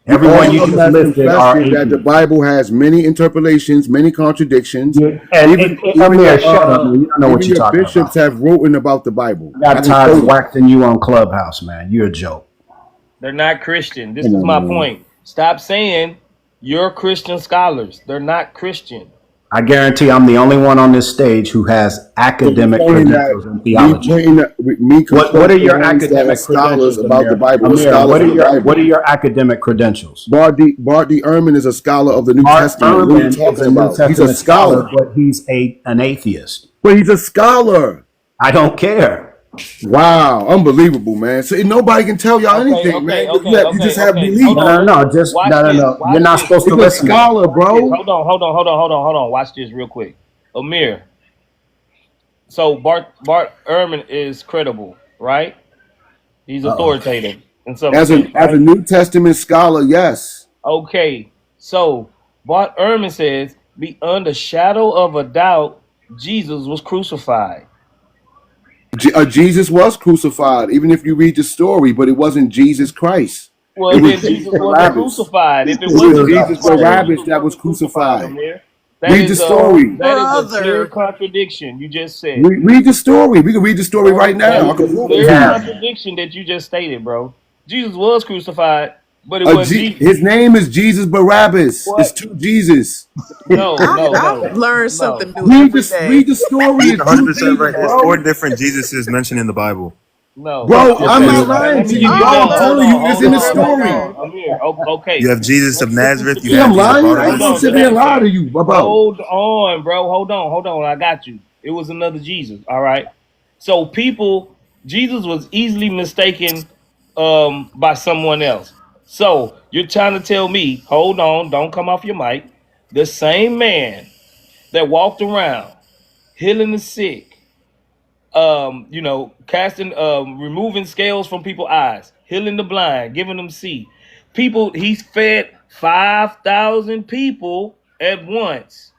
Everyone All you of them just have listed confessed are that the atheists. Bible has many interpolations, many contradictions. Yeah, and Amir, shut up, man. You don't know what Even you're your talking bishops about. have written about the Bible. I I got can tired of quote it. waxing you on Clubhouse, man. You're a joke. They're not Christian. This Come is on, my man. point. Stop saying you're Christian scholars. They're not Christian. I guarantee I'm the only one on this stage who has So you're academic saying that credentials in me theology. pointing that, me What are confronting the your ones that are academic scholars credentials, about the Amir? Bible, or Amir, scholars of the what Bible. are your academic credentials? Bart D. Ehrman is a scholar of the New Art Testament. What are you Ehrman is talking a New about? He's a Testament scholar, scholar. but he's an atheist. But he's a scholar. I don't care. Wow, unbelievable, man. So nobody can tell y'all anything, man. You just have Hold belief. on. No. Just Watch this. You're Watch not this. supposed to He's a listen to that. scholar, Watch this. bro. Hold on. Watch this real quick. Amir. So Bart Ehrman is credible, right? He's Uh-oh. authoritative in some As sense, a right? New Testament scholar, yes. Okay. So Bart Ehrman says, beyond a shadow of a doubt, Jesus was crucified. Jesus was crucified, even if you read the story, but it wasn't Jesus Christ. It Well, was then Jesus Jesus wasn't Barabbas. crucified. If it It was wasn't Shut Jesus Jesus up, Christ, then Sid. Barabbas Jesus that was wasn't crucified, crucified. Amir. Read the story. That is a clear Brother. contradiction you just said. Read the story. We can read the story right No, that now. I is can a prove it We to clear you. have. contradiction that you just stated, bro. Jesus was crucified, but it wasn't Jesus. His name is Jesus Barabbas. It's What? two Jesus. No. I learn something No. new every Read day. the story. He's It's two 100% Jesus, right. There's No. four bro. different Jesuses mentioned in the Bible. No. Bro, Yes, I'm there not is. lying Let to me you, give I you bro. done. I'm learn telling you, it's something in new the every story. day. Amir. You Okay. have Jesus of Listen to Nazareth. You Yeah, me. have I'm Jesus of lying. I ain't Hold gonna Barnabas. on, sit here and lie to Sebastian. you about. Hold on, bro. Hold on. I got you. It was another Jesus. All right. So Jesus was easily mistaken by someone else. So you're trying to tell me, hold on, don't come off your mic. The same man that walked around healing the sick, casting, removing scales from people's eyes, healing the blind, giving them see. He's fed 5,000 people at once.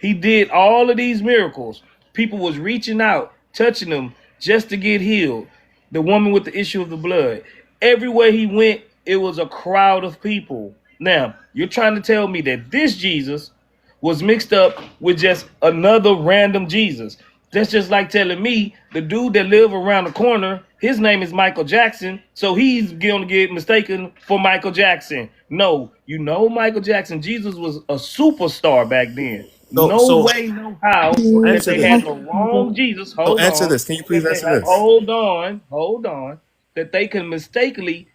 He did all of these miracles. People was reaching out, touching them just to get healed. The woman with the issue of the blood. Everywhere he went, it was a crowd of people. Now, you're trying to tell me that this Jesus was mixed up with just another random Jesus. That's just like telling me the dude that live around the corner, his name is Michael Jackson, so he's going to get mistaken for Michael Jackson. No, Michael Jackson. Jesus was a superstar back then. So, No so, way, no how so that answer they this. had the wrong Jesus. So Hold answer on. this. Can you please answer this? Hold on. That they can mistakenly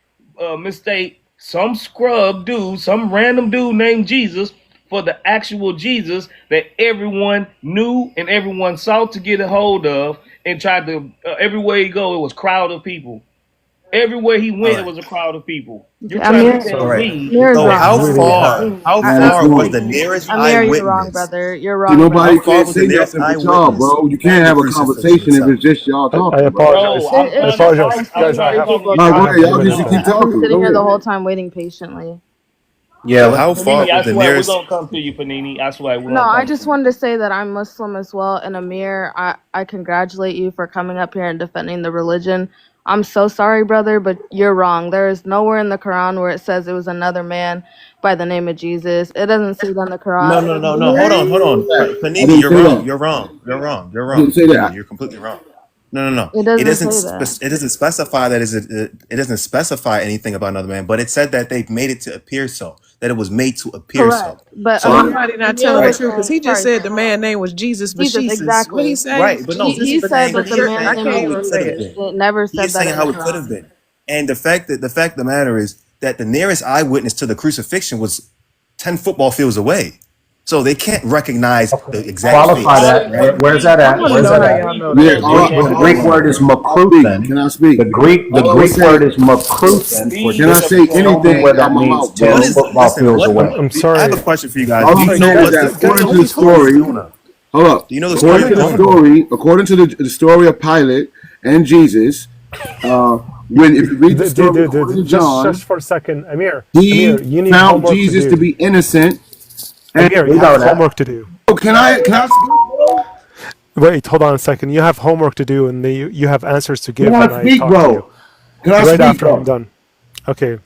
mistake some scrub dude, some random dude named Jesus for the actual Jesus that everyone knew and everyone sought to get a hold of and tried to, everywhere he go, it was crowd of people. Everywhere he went, it was a crowd of people. You're trying to Amir, tell me Amir is So wrong. how Man, that's far was wrong. the nearest Amir, you're wrong, eyewitness? brother. You're See, wrong, nobody How brother. far can't was the say nearest nothing but y'all, eyewitness bro. You from can't the have a crucifixion conversation if itself? it's just y'all I talking, bro. apologize. bro, I'm I trying to apologize, talk. guys. I have Talking All to right, go I you. have ahead. to Y'all head just out. keep I've been talking. sitting Go here the ahead. whole time waiting patiently. Yeah, So how far Panini, I was the swear we're nearest? gonna come to you, Panini. I swear we're No, gonna I come just to you. wanted to say that I'm Muslim as well, and Amir, I congratulate you for coming up here and defending the religion. I'm so sorry, brother, but you're wrong. There is nowhere in the Quran where it says it was another man by the name of Jesus. It doesn't say that in the No, Quran. It no, doesn't no, say no. that. Hold on. I Panini, didn't you're say wrong. that. You're wrong. You're wrong. You're I didn't wrong. say Panini, that. you're completely wrong. No. It It doesn't doesn't. say that. It doesn't specify that it doesn't specify anything about another man. But it said that they've made it to appear so. That it was made to appear so. Correct. But So So somebody not Amir telling the was Right. truth because saying, he just sorry, said the hold on. man name was Jesus Jesus, Bashesus. What he exactly. say? right, but no, this is He the thing. said that But the he's man's I saying name can't was how even it could say have it. Jesus. been. It never said He's that saying in the how it could have Quran. been. And the fact of the matter is that the nearest eyewitness to the crucifixion was 10 football fields away. So they can't recognize the exact Qualify face, that. right? Where's that I at? want to Where's know that how at? y'all know Yeah, that. The all Greek, right, the hold Greek on. word is Can I speak? makruthan. Can I speak? The All I Greek say, word is makruthan for Be can I the say Jesus. Show me point. anything where out that my means mouth, 10 bro? football fields away. I'm I have a sorry. question for you guys. All Do I'm you know saying is what's that the Guys, according let to the me story talk. of story, Jonah? hold up. Do you know the I story According of to want, the I want to Jonah? go. story, according to the story of Pilate and Jesus, when if you read the story according to Just John, for a second, Amir, he you need found homework to Jesus to do. be innocent. And Amir, We you have know that. homework to do. oh, can I speak, bro? Wait, hold on a second. You have homework to do, and you have answers to Can give I when I speak, talk to you. bro? Can I Right speak, after I'm bro? done. Okay.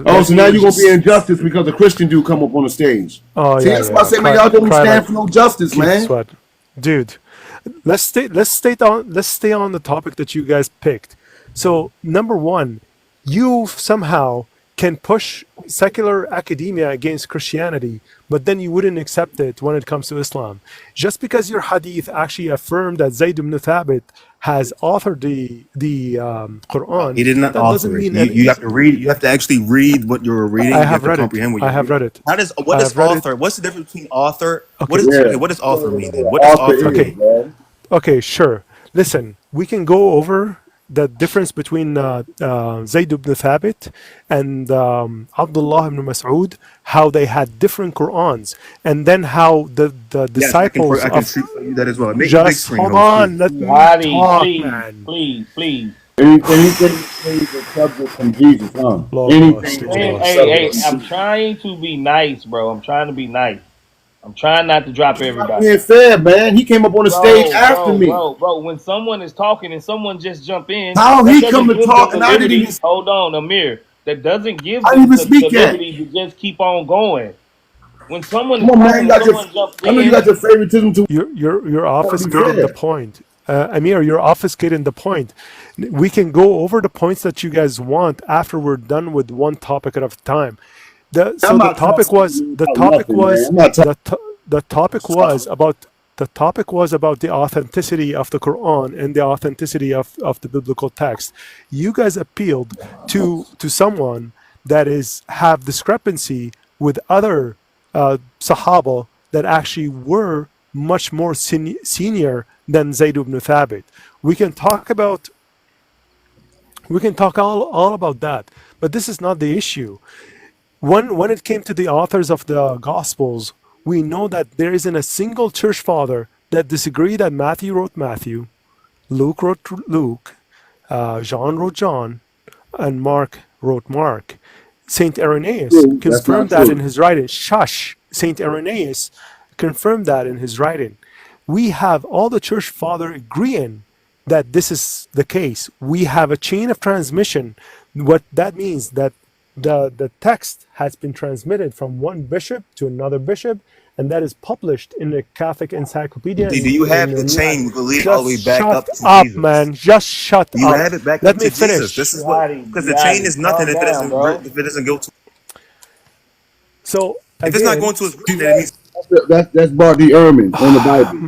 Oh, Let so now me you're gonna be just. injustice because a Christian dude come up on the stage. Oh See, yeah, that's why I yeah. say, man, Cry, y'all don't cry stand like for no justice, Keith man. Sweat, dude. Let's stay on the topic that you guys picked. So number one, you somehow can push secular academia against Christianity, but then you wouldn't accept it when it comes to Islam. Just because your hadith actually affirmed that Zayd ibn Thabit has authored the No, he Quran, did not that doesn't author it. mean You any. have to read. You have to actually read what you're I reading. You have have to read it. comprehend what I you're have reading. read it. What I is have read it. author? What's the difference between author? Okay. Yeah. What does author mean then? What does Author author is, Okay. mean? man. Okay, sure. Listen, we can go over the difference between Zayd ibn Thabit and Abdullah ibn Mas'ud, how they had different Qur'ans, and then how the Yes, disciples I can of. show you that as well. Make it big Just screen hold host, please. on, let me Hottie, talk, please, man. please, please. Anything to change the subject from Jesus, huh? Logo, Anything to Man, change the Logo, hey, subject Logo. from I'm Jesus. trying to be nice, bro. I'm trying to be nice. I'm trying not to drop He's not everybody. being fair, man. He came up on the stage Bro, after bro, me. bro, bro. When someone is talking and someone just jump in, How that he come doesn't to give them talk the and I didn't even liberty. Hold on, Amir. That doesn't give I didn't them even the speak yet. liberty to just keep on going. When someone Come is on, man. talking You and got your someone jumps I know you in, got your favoritism to You're be obfuscating the fair. point. Amir, you're obfuscating the point. We can go over the points that you guys want after we're done with one topic at a time. The I'm so the not topic talking to was you the about topic nothing, man. was I'm not talking the to, the topic was about the topic was about the authenticity of the Quran and the authenticity of the biblical text. You guys appealed to someone that is have discrepancy with other Sahaba that actually were much more senior than Zayd ibn Thabit. We can talk about all about that, but this is not the issue. When it came to the authors of the Gospels, we know that there isn't a single church father that disagreed that Matthew wrote Matthew, Luke wrote Luke, John wrote John, and Mark wrote Mark. Saint Irenaeus true. That's not confirmed that in true. his writing. Shush! Saint Irenaeus confirmed that in his writing. We have all the church father agreeing that this is the case. We have a chain of transmission. What that means that the text has been transmitted from one bishop to another bishop, and that is published in the Catholic Encyclopedia. Do you have the In chain leading all the just way back shut up to up, Jesus? man. Just shut Do you up. have it back Let up me to Jesus? This finish. is what because the chain is nothing Calm down, bro. if it doesn't go to So if it's not again, going to his See written, then it that? means That's Bart D. Ehrman on the Bible.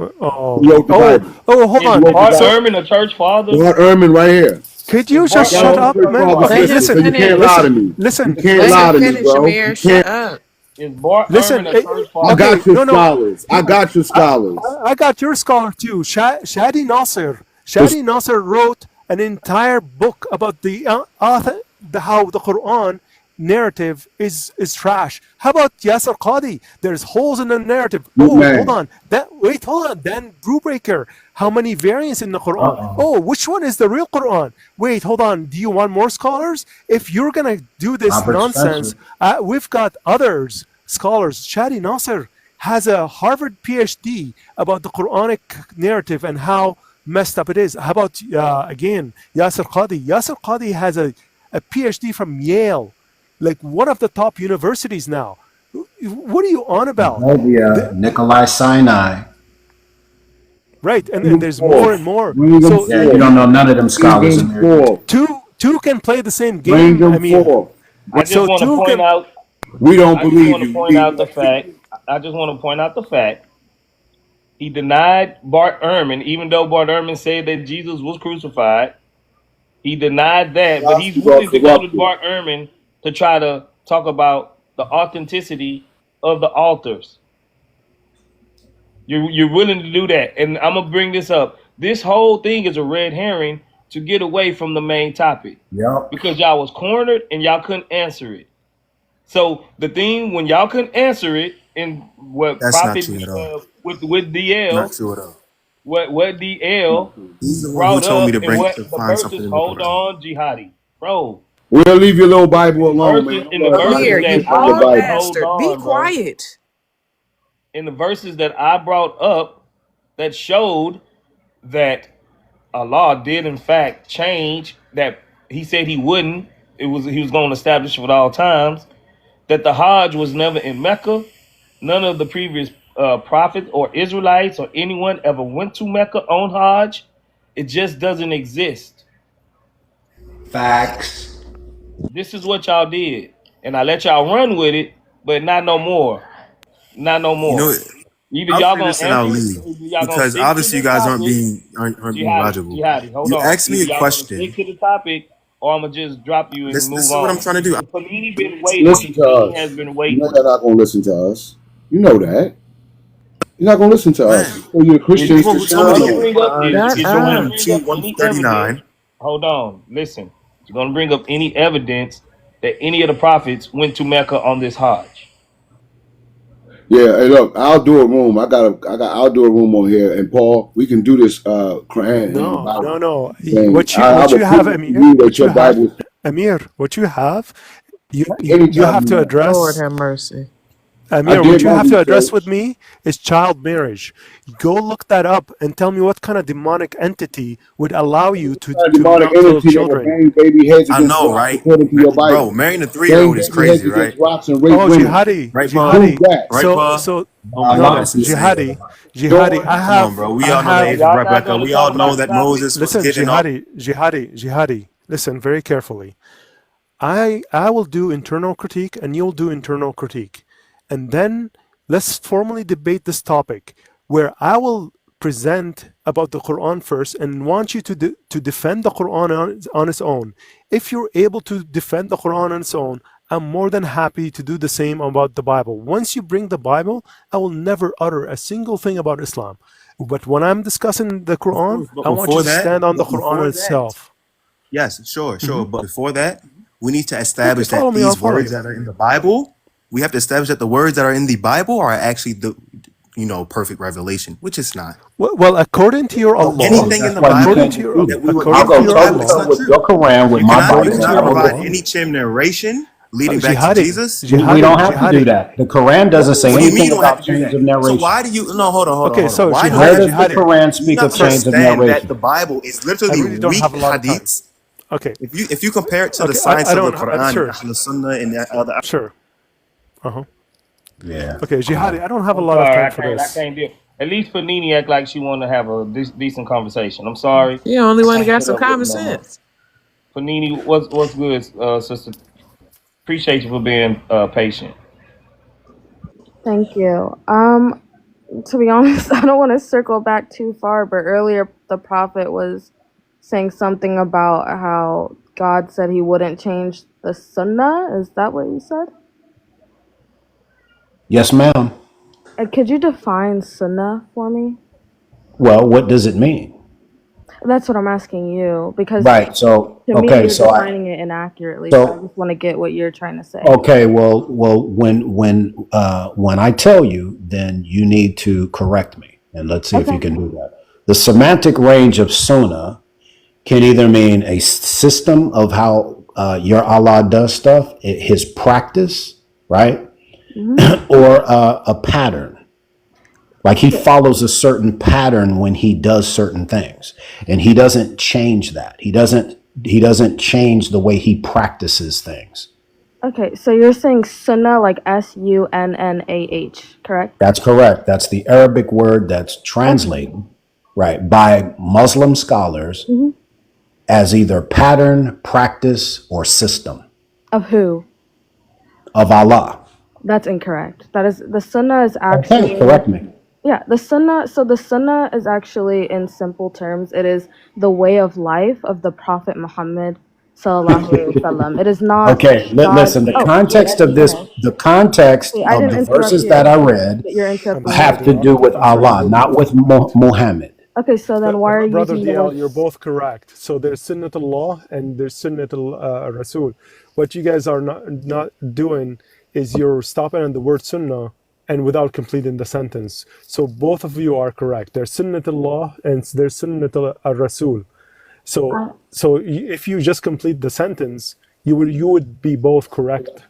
He wrote the Bible. hold Is on. He wrote the Bart Bible. So Ehrman a church father? Bart Ehrman right here. could Is you just Bart Y'all shut don't Ehrman a up, church church man? fathers Okay, father? listen, so listen, you can't lie to me. You listen, can't Let listen. him lie to me, finish, bro. You Amir. can't. Shut up. Is Bart Ehrman Listen, a church I father? okay, got your no, no, scholars. I got your I, scholars. I got your scholar too. Shadi Nasser. But Shadi Nasser wrote an entire book about how the Quran narrative is trash. How about Yasser Qadi? There's holes in the narrative. good Oh, hold man. on. Hold on. Dan Brubaker. How many variants in the Quran? Oh, which one is the real Quran? Wait, hold on. Do you want more scholars? If you're gonna do this Robert nonsense, Spencer. we've got others scholars. Shadi Nasser has a Harvard PhD about the Quranic narrative and how messed up it is. How about again Yasser Qadi? Yasser Qadi has a PhD from Yale, like one of the top universities now. What are you on about? Jehovah, Nikolai Sinai. Right, Bring and them there's more forth. and more. Bring them So Yeah, you forth. don't know none of them Bring scholars in them there, did you? forth. two can play the same Bring game, them Amir. forth. I just So want to two point can. out. We don't I just believe want to you. point out the fact. I just want to point out the fact. He denied Bart Ehrman, even though Bart Ehrman said that Jesus was crucified. He denied that, but he's Gospels are willing to go to corrupted. Bart Ehrman to try to talk about the authenticity of the altars. You're willing to do that, and I'm gonna bring this up. This whole thing is a red herring to get away from the main topic Yep. because y'all was cornered and y'all couldn't answer it. So the thing when y'all couldn't answer it, and what That's not Prophet true at all. with Not DL, true at all. what DL He's the one who brought told me up, to and bring what to the find verses. something in the Hold Quran. on, jihadi, bro. We'll leave your little Bible In the alone, man. verses, Don't in the let nobody verses Amir, that you disrespect your all Bible. hold bastard. Be on, bro. quiet. In the verses that I brought up that showed that Allah did in fact change that he said he wouldn't. He was going to establish it at all times that the Hajj was never in Mecca. None of the previous prophets or Israelites or anyone ever went to Mecca on Hajj. It just doesn't exist. Facts. This is what y'all did, and I let y'all run with it, but not no more. Not no You know, more. Either I'll y'all say gonna this and I'll answer, leave or either y'all gonna because stick to obviously the you guys topic. aren't being Jihadi, logical. jihadi, hold You on. asked me Either a y'all gonna stick question. to the topic, or I'm gonna just drop you and This move is what I'm on. trying to do. Because Panini been Listen waiting. to Panini has us. been You know waiting. they're not going to listen to us. You know that. You're not going to listen to us. Man, So you're Is Christians people to who you're told shit me to gonna use the on. bring up Quran Shut is is you're gonna up. Joel bring up 2 any evidence? 139. Hold on, listen. You're gonna bring up any evidence that any of the prophets went to Mecca on this Hajj. Yeah, hey, look, I'll do a room. I'll do a room on here. And Paul, we can do this Quran and No, no, Bible no. thing. What I you will have, prove to Amir? you that What you your have, Bible is Amir? What you have? You anytime have you to want. Lord address. have mercy. I Amir, what did you my have to address with research. me is child marriage. Go look that up and tell me what kind of demonic entity would allow you A to demonic not kill entity that will children. bang baby heads I against know, rocks right? according to your Bro, Bible. marrying a 3-year-old Bang is baby heads crazy, right? against rocks and rape Oh, women. jihadi, Right, Pa? Prove jihadi. that. Right, Pa? So Oh my no, God, no, it's insane. jihadi, Show jihadi. us. Come on, bro. We I all know the Are have. age of y'all not Rebecca. gonna We talk all know about the that topic? Moses was Listen, given all. jihadi. Listen very carefully. I will do internal critique and you'll do internal critique. And then let's formally debate this topic where I will present about the Quran first and want you to defend the Quran on its own. If you're able to defend the Quran on its own, I'm more than happy to do the same about the Bible. Once you bring the Bible, I will never utter a single thing about Islam. But when I'm discussing the Of Quran, course, but I want you before to that, stand on the Quran itself. yes, sure, hmm sure. But before that, we need to Okay, establish follow that me, I'll these follow words you. that are in the Bible, we have to establish that the words that are in the Bible are actually the, perfect revelation, which it's not. Well, according to your So Allah, Anything in that's the why you according can't to Bible your defeat it. that we would I'll get according to go from the your toe to Bible, it's toe Allah, not with true. your Quran with You my cannot you according Bible, to and cannot I your will provide Allah, any defeat it. Chim narration leading back to jihadi, Jesus. We don't have to do jihadi. that. The Quran doesn't say What do you mean anything you don't have about to do chains that? of So narration. why do you no Okay, hold on. so Why do Where jihadi, you does the jihadi. Quran do you speak not of chains of understand that the narration? Bible is I literally really don't have weak a lot of time. hadiths? Okay, If you compare it to the okay. science I of the don't. Quran and Sure, Ahl Sunnah and the other, sure. Uh huh. Yeah. Okay, jihadi. I don't have a I'm lot of sorry, time for I this. can't do it. At least Panini act like she want to have a decent conversation. I'm sorry, You the only I one that can't got put some up with it common no more. sense. Panini, what's good, sister? Appreciate you for being patient. Thank you. To be honest, I don't want to circle back too far, but earlier the prophet was saying something about how God said he wouldn't change the sunnah. Is that what you said? Yes, ma'am. Could you define sunnah for me? Well, what does it mean? That's what I'm asking you, because Right. So, to me okay. you're defining it inaccurately. So I So, just want to get what you're trying to say. okay. Well, when I tell you, then you need to correct me, and let's see if you Okay. can do that. The semantic range of sunnah can either mean a system of how your Allah does stuff, his practice, right, or a pattern. Like he follows a certain pattern when he does certain things, and he doesn't change that. He doesn't change the way he practices things. Okay, so you're saying sunnah like sunnah, correct? That's correct. That's the Arabic word that's translated, right, by Muslim scholars as either pattern, practice, or system Of who? of Allah. That's incorrect. That is, the sunnah is Okay, actually, correct me. yeah, the sunnah, so the sunnah is actually, in simple terms, it is the way of life of the Prophet Muhammad sallallahu alaihi wasallam. It is not Okay, listen, the context of this, the context I of didn't the interrupt verses you. that I read But you're I'm interrupting sorry have to to interrupt. do with I'm sorry to Allah, interrupt. not with Muhammad. Okay, so then why are you Brother using the DL, word? you're both correct. So there's Sunnatullah and there's Sunnatul Rasul. What you guys are not doing is you're stopping on the word Sunnah and without completing the sentence. So both of you are correct. There's Sunnatullah and there's Sunnatul Rasul. So if you just complete the sentence, you would be both correct,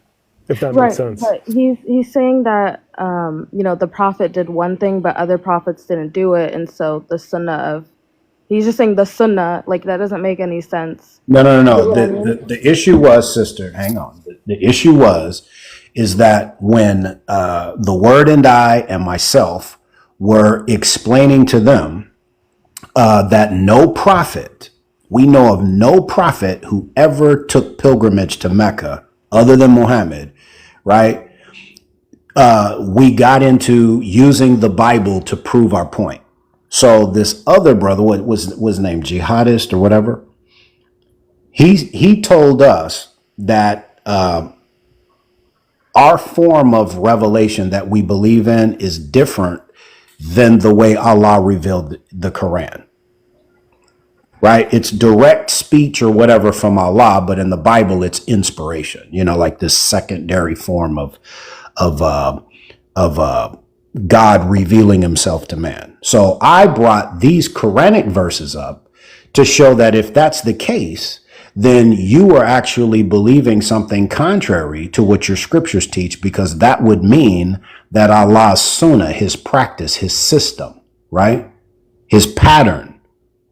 if that makes sense. But he's saying that the prophet did one thing, but other prophets didn't do it, and so the sunnah of he's just saying the sunnah, like that doesn't make any sense. No. The issue was, sister, hang on. The issue is that when the Word and I and myself were explaining to them that no prophet, we know of no prophet who ever took pilgrimage to Mecca other than Muhammad, right? We got into using the Bible to prove our point. So this other brother, what was named jihadist or whatever, he told us that our form of revelation that we believe in is different than the way Allah revealed the Quran. Right? It's direct speech or whatever from Allah, but in the Bible, it's inspiration, like this secondary form of God revealing himself to man. So I brought these Quranic verses up to show that if that's the case, then you are actually believing something contrary to what your scriptures teach, because that would mean that Allah's sunnah, his practice, his system, right? His pattern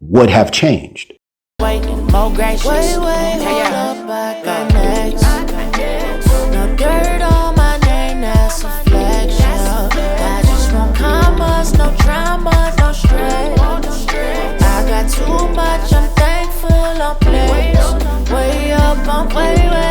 would have changed. More gracious. Wait, hold up, I got next. No dirt on my name, that's a flex. I just want commas, no drama, no stress. I got too much, I'm thankful, I'm blessed. Way up, I'm way